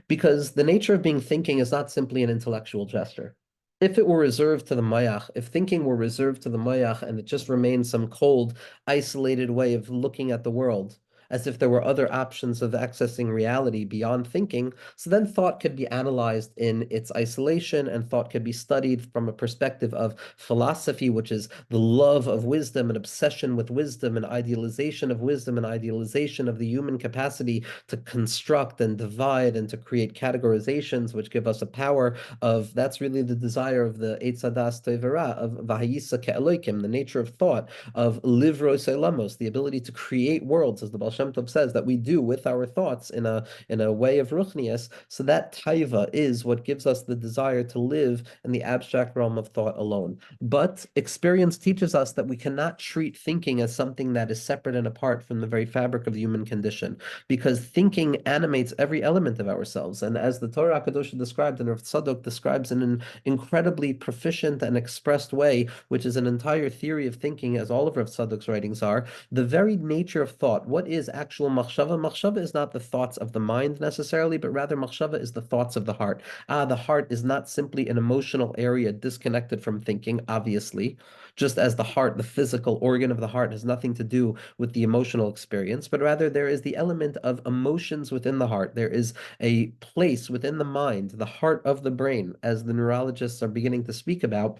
[SPEAKER 1] Because the nature of being thinking is not simply an intellectual gesture. If it were reserved to the mayach, if thinking were reserved to the mayach and it just remained some cold, isolated way of looking at the world, as if there were other options of accessing reality beyond thinking, so then thought could be analyzed in its isolation, and thought could be studied from a perspective of philosophy, which is the love of wisdom, an obsession with wisdom, an idealization of wisdom, an idealization of the human capacity to construct and divide and to create categorizations, which give us a power of, that's really the desire of the Eitz Hadas Tevera, of Vahayisa Ke'elokim, the nature of thought, of Livros Elamos, the ability to create worlds, as the Baal Shem Tov says, that we do with our thoughts in a way of Ruchnias. So that taiva is what gives us the desire to live in the abstract realm of thought alone. But experience teaches us that we cannot treat thinking as something that is separate and apart from the very fabric of the human condition, because thinking animates every element of ourselves. And as the Torah Kadosha described, and Rav Tzadok describes in an incredibly proficient and expressed way, which is an entire theory of thinking, as all of Rav Tzadok's writings are, the very nature of thought. What is actual machshava? Machshava is not the thoughts of the mind necessarily, but rather machshava is the thoughts of the heart. The heart is not simply an emotional area disconnected from thinking, obviously, just as the heart, the physical organ of the heart, has nothing to do with the emotional experience, but rather there is the element of emotions within the heart. There is a place within the mind, the heart of the brain, as the neurologists are beginning to speak about,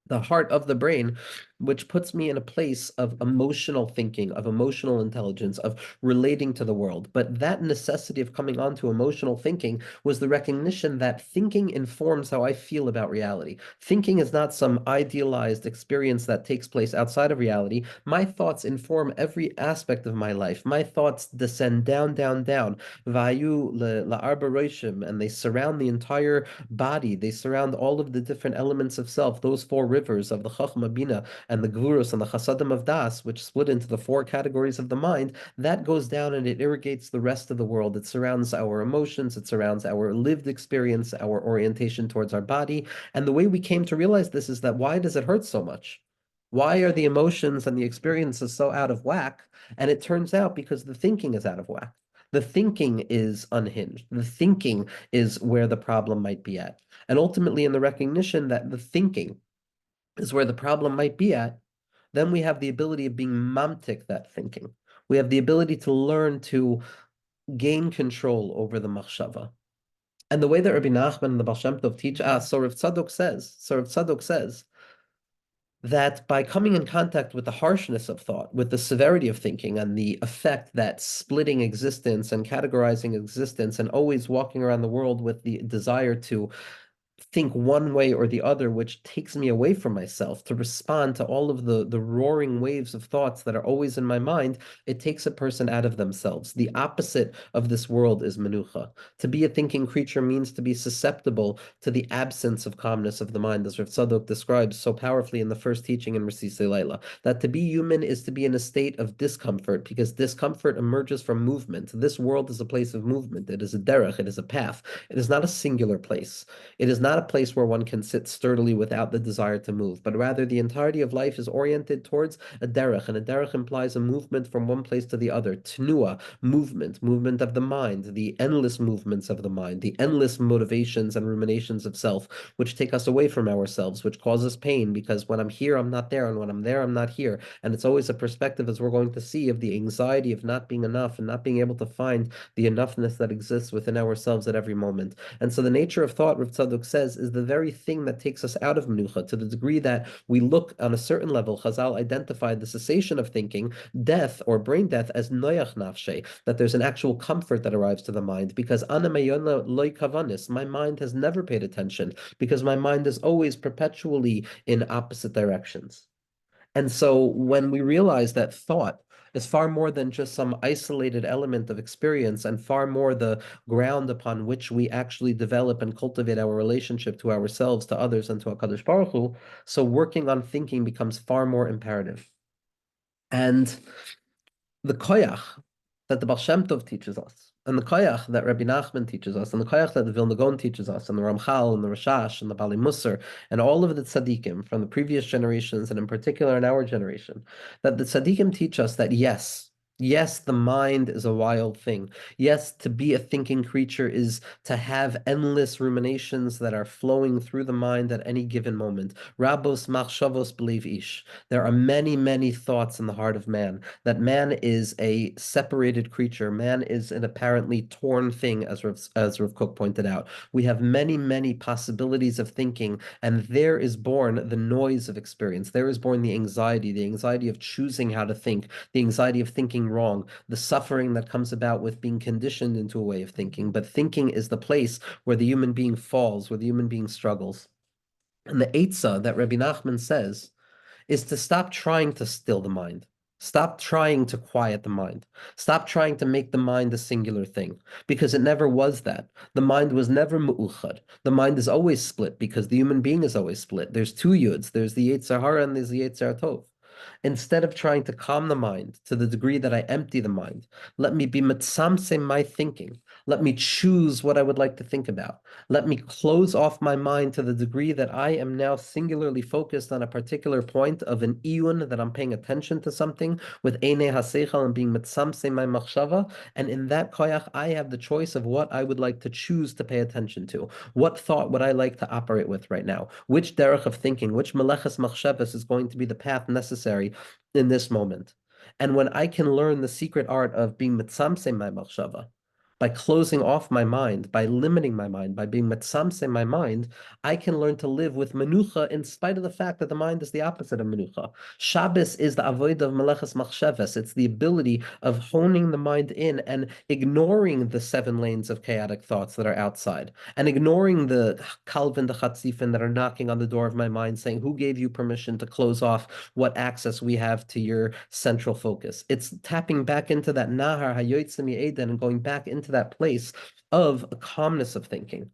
[SPEAKER 1] the heart of the brain, which puts me in a place of emotional thinking, of emotional intelligence, of relating to the world. But that necessity of coming on to emotional thinking was the recognition that thinking informs how I feel about reality. Thinking is not some idealized experience that takes place outside of reality. My thoughts inform every aspect of my life. My thoughts descend down, down, down, vayu la'arba roshim, and they surround the entire body. They surround all of the different elements of self, those four rivers of the Chachma Bina and the gvurus and the chasadim of das, which split into the four categories of the mind, that goes down and it irrigates the rest of the world. It surrounds our emotions, it surrounds our lived experience, our orientation towards our body. And the way we came to realize this is that why does it hurt so much? Why are the emotions and the experiences so out of whack? And it turns out because the thinking is out of whack. The thinking is unhinged. The thinking is where the problem might be at. And ultimately, in the recognition that the thinking is where the problem might be at, then we have the ability of being mamtik that thinking. We have the ability to learn to gain control over the machshava. And the way that Rabbi Nachman and the Baal Shem Tov teach us, so Rav Tzadok says that by coming in contact with the harshness of thought, with the severity of thinking, and the effect that splitting existence and categorizing existence and always walking around the world with the desire to think one way or the other, which takes me away from myself to respond to all of the roaring waves of thoughts that are always in my mind, it takes a person out of themselves. The opposite of this world is menucha. To be a thinking creature means to be susceptible to the absence of calmness of the mind, as Rav Tzadok describes so powerfully in the first teaching in Resisei Laila, that to be human is to be in a state of discomfort, because discomfort emerges from movement. This world is a place of movement. It is a derech, it is a path. It is not a singular place. It is not a place where one can sit sturdily without the desire to move, but rather the entirety of life is oriented towards a derech, and a derech implies a movement from one place to the other. Tnua, movement of the mind, the endless movements of the mind, the endless motivations and ruminations of self, which take us away from ourselves, which cause us pain, because when I'm here, I'm not there, and when I'm there, I'm not here. And it's always a perspective, as we're going to see, of the anxiety of not being enough and not being able to find the enoughness that exists within ourselves at every moment. And so the nature of thought, Rav Tzadok says, is the very thing that takes us out of menucha, to the degree that we look on a certain level. Chazal identified the cessation of thinking, death or brain death, as noyach nafshe, that there's an actual comfort that arrives to the mind, because ana meyona loy kavanis, my mind has never paid attention, because my mind is always perpetually in opposite directions. And so when we realize that thought is far more than just some isolated element of experience, and far more the ground upon which we actually develop and cultivate our relationship to ourselves, to others, and to HaKadosh Baruch Hu, so working on thinking becomes far more imperative. And the koyach that the Baal Shem Tov teaches us, and the koyach that Rabbi Nachman teaches us, and the koyach that the Vilna Gaon teaches us, and the Ramchal, and the Rashash, and the Bali Musar, and all of the tzaddikim from the previous generations, and in particular in our generation, that the tzaddikim teach us that yes, the mind is a wild thing. Yes, to be a thinking creature is to have endless ruminations that are flowing through the mind at any given moment. Rabos machshavos believe ish. There are many, many thoughts in the heart of man, that man is a separated creature. Man is an apparently torn thing, as Rav Kook pointed out. We have many, many possibilities of thinking, and there is born the noise of experience. There is born the anxiety of choosing how to think, the anxiety of thinking wrong, the suffering that comes about with being conditioned into a way of thinking. But thinking is the place where the human being falls, where the human being struggles. And the Eitzah that Rabbi Nachman says is to stop trying to still the mind. Stop trying to quiet the mind. Stop trying to make the mind a singular thing, because it never was that. The mind was never mu'uchad. The mind is always split, because the human being is always split. There's two yuds. There's the Yetzer Hara and there's the Yetzer Tov. Instead of trying to calm the mind to the degree that I empty the mind, let me be mitzamse my thinking. Let me choose what I would like to think about. Let me close off my mind to the degree that I am now singularly focused on a particular point of an iyun, that I'm paying attention to something with einei haseichel and being mitzamse my machshava. And in that koyach, I have the choice of what I would like to choose to pay attention to. What thought would I like to operate with right now? Which derech of thinking, which meleches machshavas is going to be the path necessary in this moment? And when I can learn the secret art of being mitzamse my machshava, by closing off my mind, by limiting my mind, by being metzamse my mind, I can learn to live with menucha in spite of the fact that the mind is the opposite of menucha. Shabbos is the avoid of meleches machshavas. It's the ability of honing the mind in and ignoring the seven lanes of chaotic thoughts that are outside, and ignoring the kalvin, the chatzifin that are knocking on the door of my mind saying, who gave you permission to close off what access we have to your central focus? It's tapping back into that nahar hayotzim eden and going back into that place of a calmness of thinking.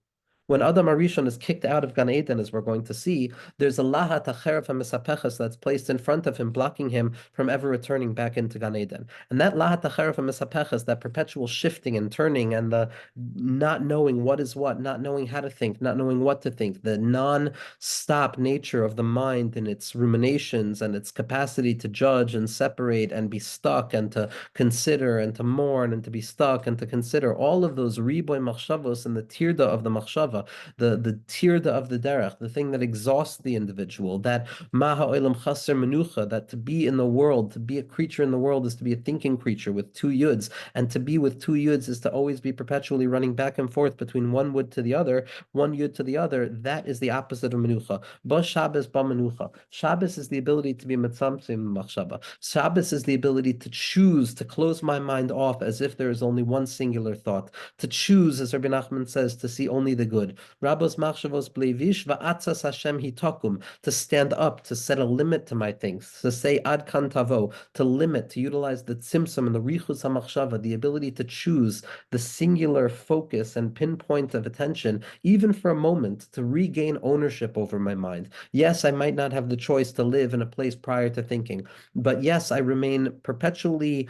[SPEAKER 1] When Adam Arishon is kicked out of Gan Eden, as we're going to see, there's a lahat acheref hamisapeches that's placed in front of him, blocking him from ever returning back into Gan Eden. And that lahat acheref hamisapeches, that perpetual shifting and turning, and the not knowing what is what, not knowing how to think, not knowing what to think, the non-stop nature of the mind and its ruminations and its capacity to judge and separate and be stuck and to consider and to mourn and to be stuck and to consider all of those riboy machshavos and the tirda of the machshava, the tirda of the derech, the thing that exhausts the individual, that maha olam chaser menucha, that to be in the world, to be a creature in the world is to be a thinking creature with two yuds, and to be with two yuds is to always be perpetually running back and forth between one wood to the other, one yud to the other. That is the opposite of menucha. Ba Shabbos ba menucha. Shabbos is the ability to be mitzamtzim machshava. Shabbos is the ability to choose to close my mind off as if there is only one singular thought, to choose, as Rabbi Nachman says, to see only the good. Rabbos machshavos bleivish va'atzas Hashem hitakum, to stand up, to set a limit to my things, to say ad kan tavo, to limit, to utilize the tzimtzum and the richus hamachshava, the ability to choose the singular focus and pinpoint of attention, even for a moment, to regain ownership over my mind. Yes, I might not have the choice to live in a place prior to thinking, but yes, I remain perpetually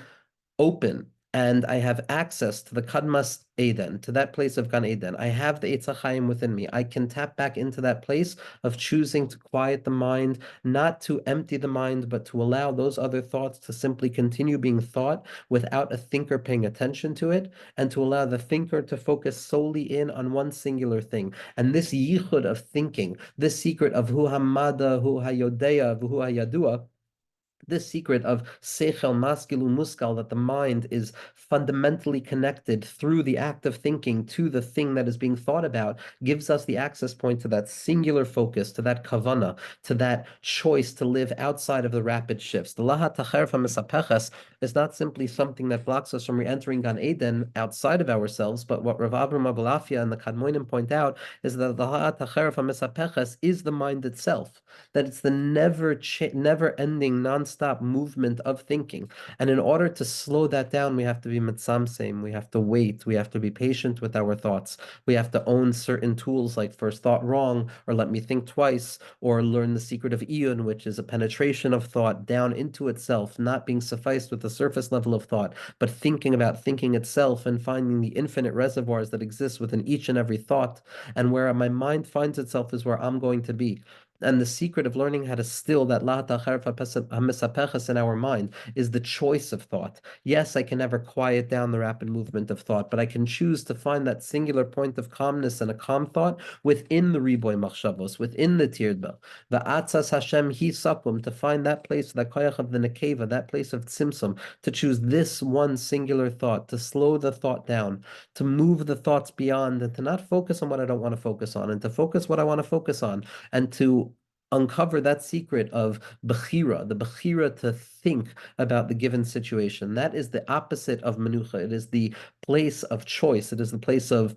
[SPEAKER 1] open and I have access to the Kadmas Eden, to that place of Gan Eden. I have the Eitz HaChaim within me. I can tap back into that place of choosing to quiet the mind, not to empty the mind, but to allow those other thoughts to simply continue being thought without a thinker paying attention to it, and to allow the thinker to focus solely in on one singular thing. And this yichud of thinking, this secret of hu hamada, hu hayodea, hu hayadua, this secret of seichel maskilu muskal, that the mind is fundamentally connected through the act of thinking to the thing that is being thought about, gives us the access point to that singular focus, to that kavana, to that choice to live outside of the rapid shifts. The lahat tacher misapeches is not simply something that blocks us from re-entering Gan Eden outside of ourselves, but what Rav Avram Abulafia and the Kadmonim point out is that the lahat tacher misapeches is the mind itself, that it's the never-ending, non-stop movement of thinking. And in order to slow that down, we have to be mitzamseim, we have to wait, we have to be patient with our thoughts. We have to own certain tools like first thought wrong, or let me think twice, or learn the secret of iyun, which is a penetration of thought down into itself, not being sufficed with the surface level of thought, but thinking about thinking itself and finding the infinite reservoirs that exist within each and every thought. And where my mind finds itself is where I'm going to be. And the secret of learning how to still that lahat hamisapeches in our mind is the choice of thought. Yes, I can never quiet down the rapid movement of thought, but I can choose to find that singular point of calmness and a calm thought within the riboy machshavos, within the tirda. The atzas Hashem hisakum, to find that place, that koyach of the nekeva, that place of tzimtzum, to choose this one singular thought, to slow the thought down, to move the thoughts beyond, and to not focus on what I don't want to focus on, and to focus what I want to focus on, and to uncover that secret of bechira, the bechira to think about the given situation. That is the opposite of menucha. It is the place of choice. It is the place of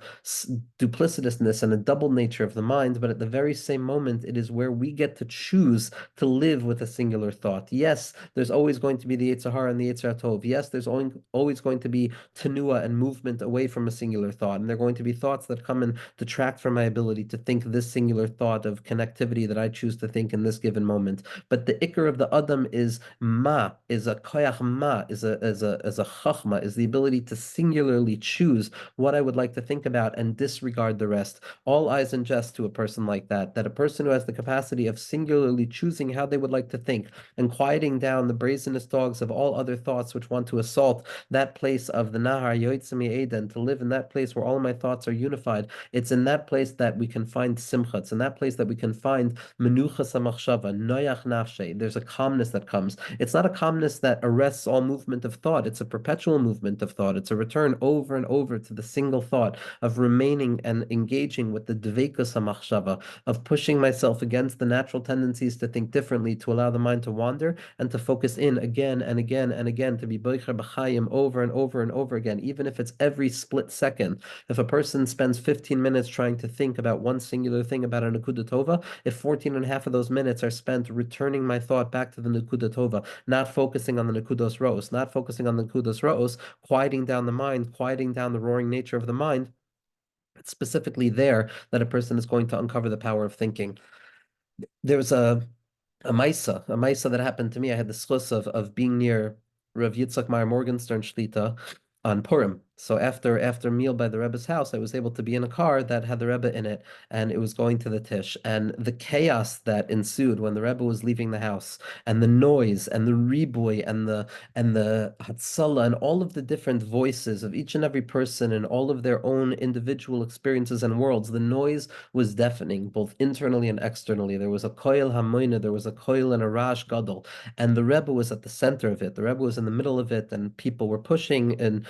[SPEAKER 1] duplicitousness and a double nature of the mind. But at the very same moment, it is where we get to choose to live with a singular thought. Yes, there's always going to be the Yetzer Hara and the Yetzer Tov. Yes, there's always going to be tenua and movement away from a singular thought. And there are going to be thoughts that come and detract from my ability to think this singular thought of connectivity that I choose to think in this given moment. But the ikar of the adam is ma, is a koyach ma, is a chachma, is the ability to singularly choose what I would like to think about and disregard the rest. All eyes and jest to a person like that. That a person who has the capacity of singularly choosing how they would like to think and quieting down the brazenest dogs of all other thoughts which want to assault that place of the nahar yoitzami eden, to live in that place where all my thoughts are unified. It's in that place that we can find simcha. It's in that place that we can find menuchas hamachshava, noyach nafshe. There's a calmness that comes. It's not a calmness that arrests all movement of thought. It's a perpetual movement of thought. It's a return over and over to the single thought of remaining and engaging with the dveikus hamachshava, of pushing myself against the natural tendencies to think differently, to allow the mind to wander and to focus in again and again and again, to be boicher b'chayim over and over and over again, even if it's every split second. If a person spends 15 minutes trying to think about one singular thing about a Nakuda Tova, if 14 and a half of those minutes are spent returning my thought back to the Nakuda Tova, not focusing on the Nakudos Rose, not focusing on the Nakudos Rose, quieting down the mind, quieting down the roaring nature of the mind, It's specifically there that a person is going to uncover the power of thinking. There's a Maisa that happened to me. I had the schus of being near Rav Yitzchak Meyer Morgenstern Shlita on Purim. So after meal by the Rebbe's house, I was able to be in a car that had the Rebbe in it, and it was going to the Tish. And the chaos that ensued when the Rebbe was leaving the house, and the noise, and the riboy, and the Hatzalah, and all of the different voices of each and every person, and all of their own individual experiences and worlds, the noise was deafening, both internally and externally. There was a koil hamoina, there was a koil and a rash gadol, and the Rebbe was at the center of it. The Rebbe was in the middle of it, and people were pushing in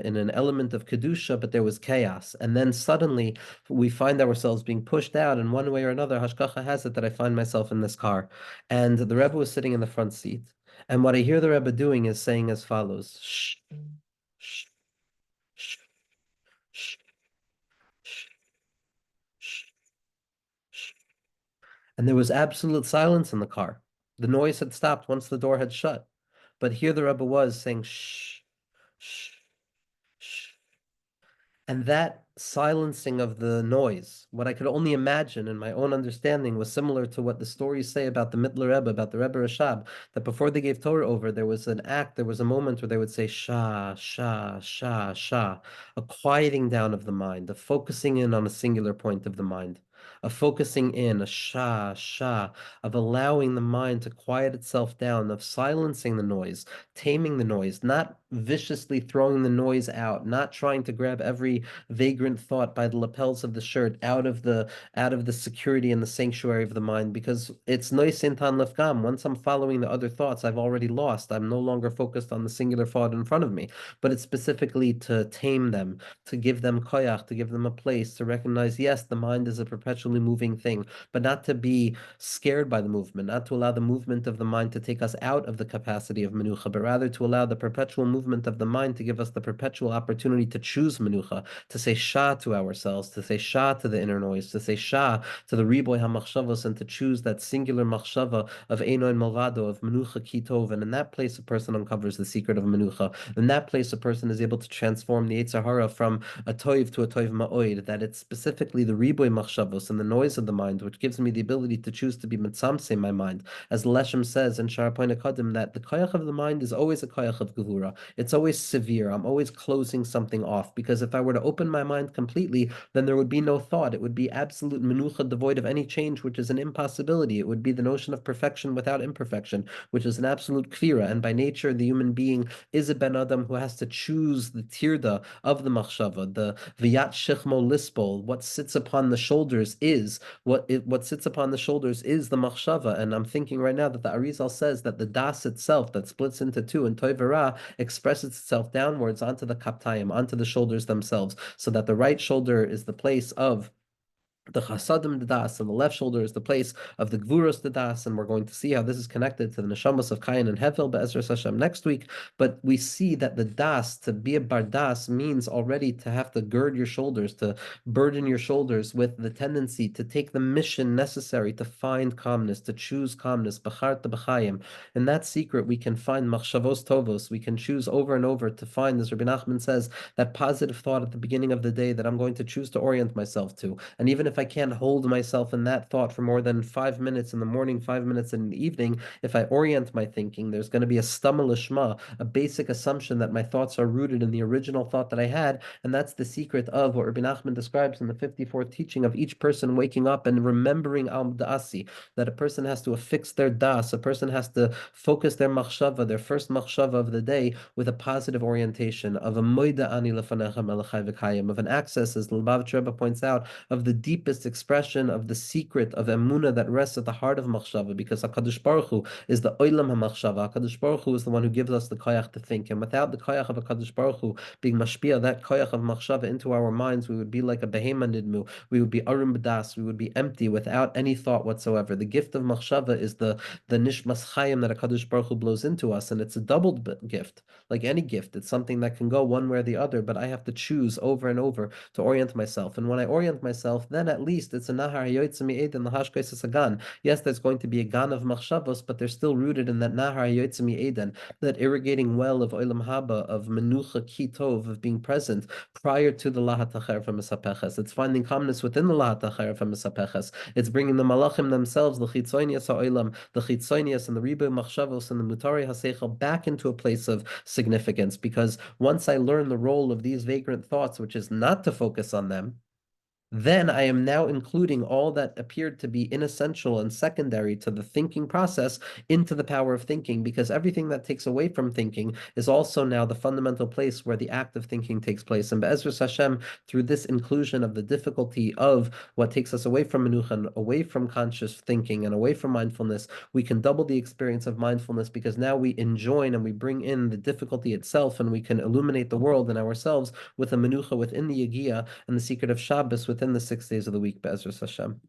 [SPEAKER 1] an element of kedusha, but there was chaos. And then suddenly we find ourselves being pushed out, in one way or another. Hashkacha has it that I find myself in this car, and the Rebbe was sitting in the front seat. And what I hear the Rebbe doing is saying as follows: shh, shh, shh, shh, shh, shh, shh. And there was absolute silence in the car. The noise had stopped once the door had shut. But here the Rebbe was saying, shh, shh, shh. And that silencing of the noise, what I could only imagine in my own understanding, was similar to what the stories say about the Mittler Rebbe, about the Rebbe Rashab, that before they gave Torah over, there was an act, there was a moment where they would say Shah, Shah, Shah, Shah, a quieting down of the mind, a focusing in on a singular point of the mind, a focusing in, a Shah, Shah, of allowing the mind to quiet itself down, of silencing the noise, taming the noise, not viciously throwing the noise out, not trying to grab every vagrant thought by the lapels of the shirt out of the security and the sanctuary of the mind, because it's noisintan lefgam. Once I'm following the other thoughts, I've already lost. I'm no longer focused on the singular thought in front of me. But it's specifically to tame them, to give them koyach, to give them a place, to recognize, yes, the mind is a perpetually moving thing, but not to be scared by the movement, not to allow the movement of the mind to take us out of the capacity of menucha, but rather to allow the perpetual movement of the mind to give us the perpetual opportunity to choose menucha, to say shah to ourselves, to say shah to the inner noise, to say shah to the riboy hamachshavos, and to choose that singular machshava of einoin malvado, of menucha kitov. And in that place, a person uncovers the secret of menucha. In that place, a person is able to transform the Yetzer Hara from a toiv to a toiv ma'oid, that it's specifically the riboy machshavos and the noise of the mind which gives me the ability to choose to be mitzamse my mind. As Leshem says in Sharapoin Akadim, that the koyach of the mind is always a koyach of gevura. It's always severe. I'm always closing something off, because if I were to open my mind completely, then there would be no thought. It would be absolute menucha, devoid of any change, which is an impossibility. It would be the notion of perfection without imperfection, which is an absolute kvira. And by nature, the human being is a ben adam who has to choose the tirda of the machshava, the viyat shechmo lispol. What sits upon the shoulders is what sits upon the shoulders is the machshava. And I'm thinking right now that the Arizal says that the das itself, that splits into two in Toivara, expresses itself downwards onto the kaptayim, onto the shoulders themselves, so that the right shoulder is the place of the chasadim the das, and the left shoulder is the place of the gvuros the das, and we're going to see how this is connected to the neshamas of Kain and Hevel be'ezras Hashem next week. But we see that the das, to be a bardas, means already to have to gird your shoulders, to burden your shoulders with the tendency to take the mission necessary to find calmness, to choose calmness, b'char b'chayim. In that secret, we can find machshavos tovos. We can choose over and over to find, as Rabbi Nachman says, that positive thought at the beginning of the day that I'm going to choose to orient myself to. And even if I can't hold myself in that thought for more than 5 minutes in the morning, 5 minutes in the evening, if I orient my thinking, there's going to be a stamma lishma, a basic assumption that my thoughts are rooted in the original thought that I had. And that's the secret of what Rabbi Nachman describes in the 54th teaching of each person waking up and remembering Al Da'asi, that a person has to affix their das, a person has to focus their machshava, their first machshava of the day, with a positive orientation of a moida ani lefanecha melechai v'kayim, of an access, as the Lubavitch Rebbe points out, of the deepest expression of the secret of emuna that rests at the heart of machshava, because HaKadosh Baruch Hu is the oilam hamachshava. HaKadosh Baruch Hu is the one who gives us the koyach to think, and without the koyach of HaKadosh Baruch Hu being mashpia, that koyach of machshava into our minds, we would be like a behema nidmu, we would be arum b'das, we would be empty without any thought whatsoever. The gift of machshava is the nishmas chayim that HaKadosh Baruch Hu blows into us, and it's a doubled gift. Like any gift, it's something that can go one way or the other, but I have to choose over and over to orient myself. And when I orient myself, then at least it's a Nahar Hayotzim Eden Lahashkais is a gan. Yes, there's going to be a gan of machshavos, but they're still rooted in that Nahar Hayotzim Eden, that irrigating well of Olam Haba, of Menucha Kitov, of being present prior to the Lahat HaCher from Mesapeches. It's finding calmness within the Lahat HaCher from Mesapeches. It's bringing the Malachim themselves, the Chitzonias HaOlam, the Chitzonias and the Ribu Machshavos and the Mutari HaSeichel back into a place of significance. Because once I learn the role of these vagrant thoughts, which is not to focus on them, then I am now including all that appeared to be inessential and secondary to the thinking process into the power of thinking, because everything that takes away from thinking is also now the fundamental place where the act of thinking takes place. And Be'ezras Hashem, through this inclusion of the difficulty of what takes us away from Menucha and away from conscious thinking and away from mindfulness, we can double the experience of mindfulness, because now we enjoin and we bring in the difficulty itself, and we can illuminate the world and ourselves with a Menucha within the Yagiyah and the secret of Shabbos within the 6 days of the week, Be'ezras Hashem.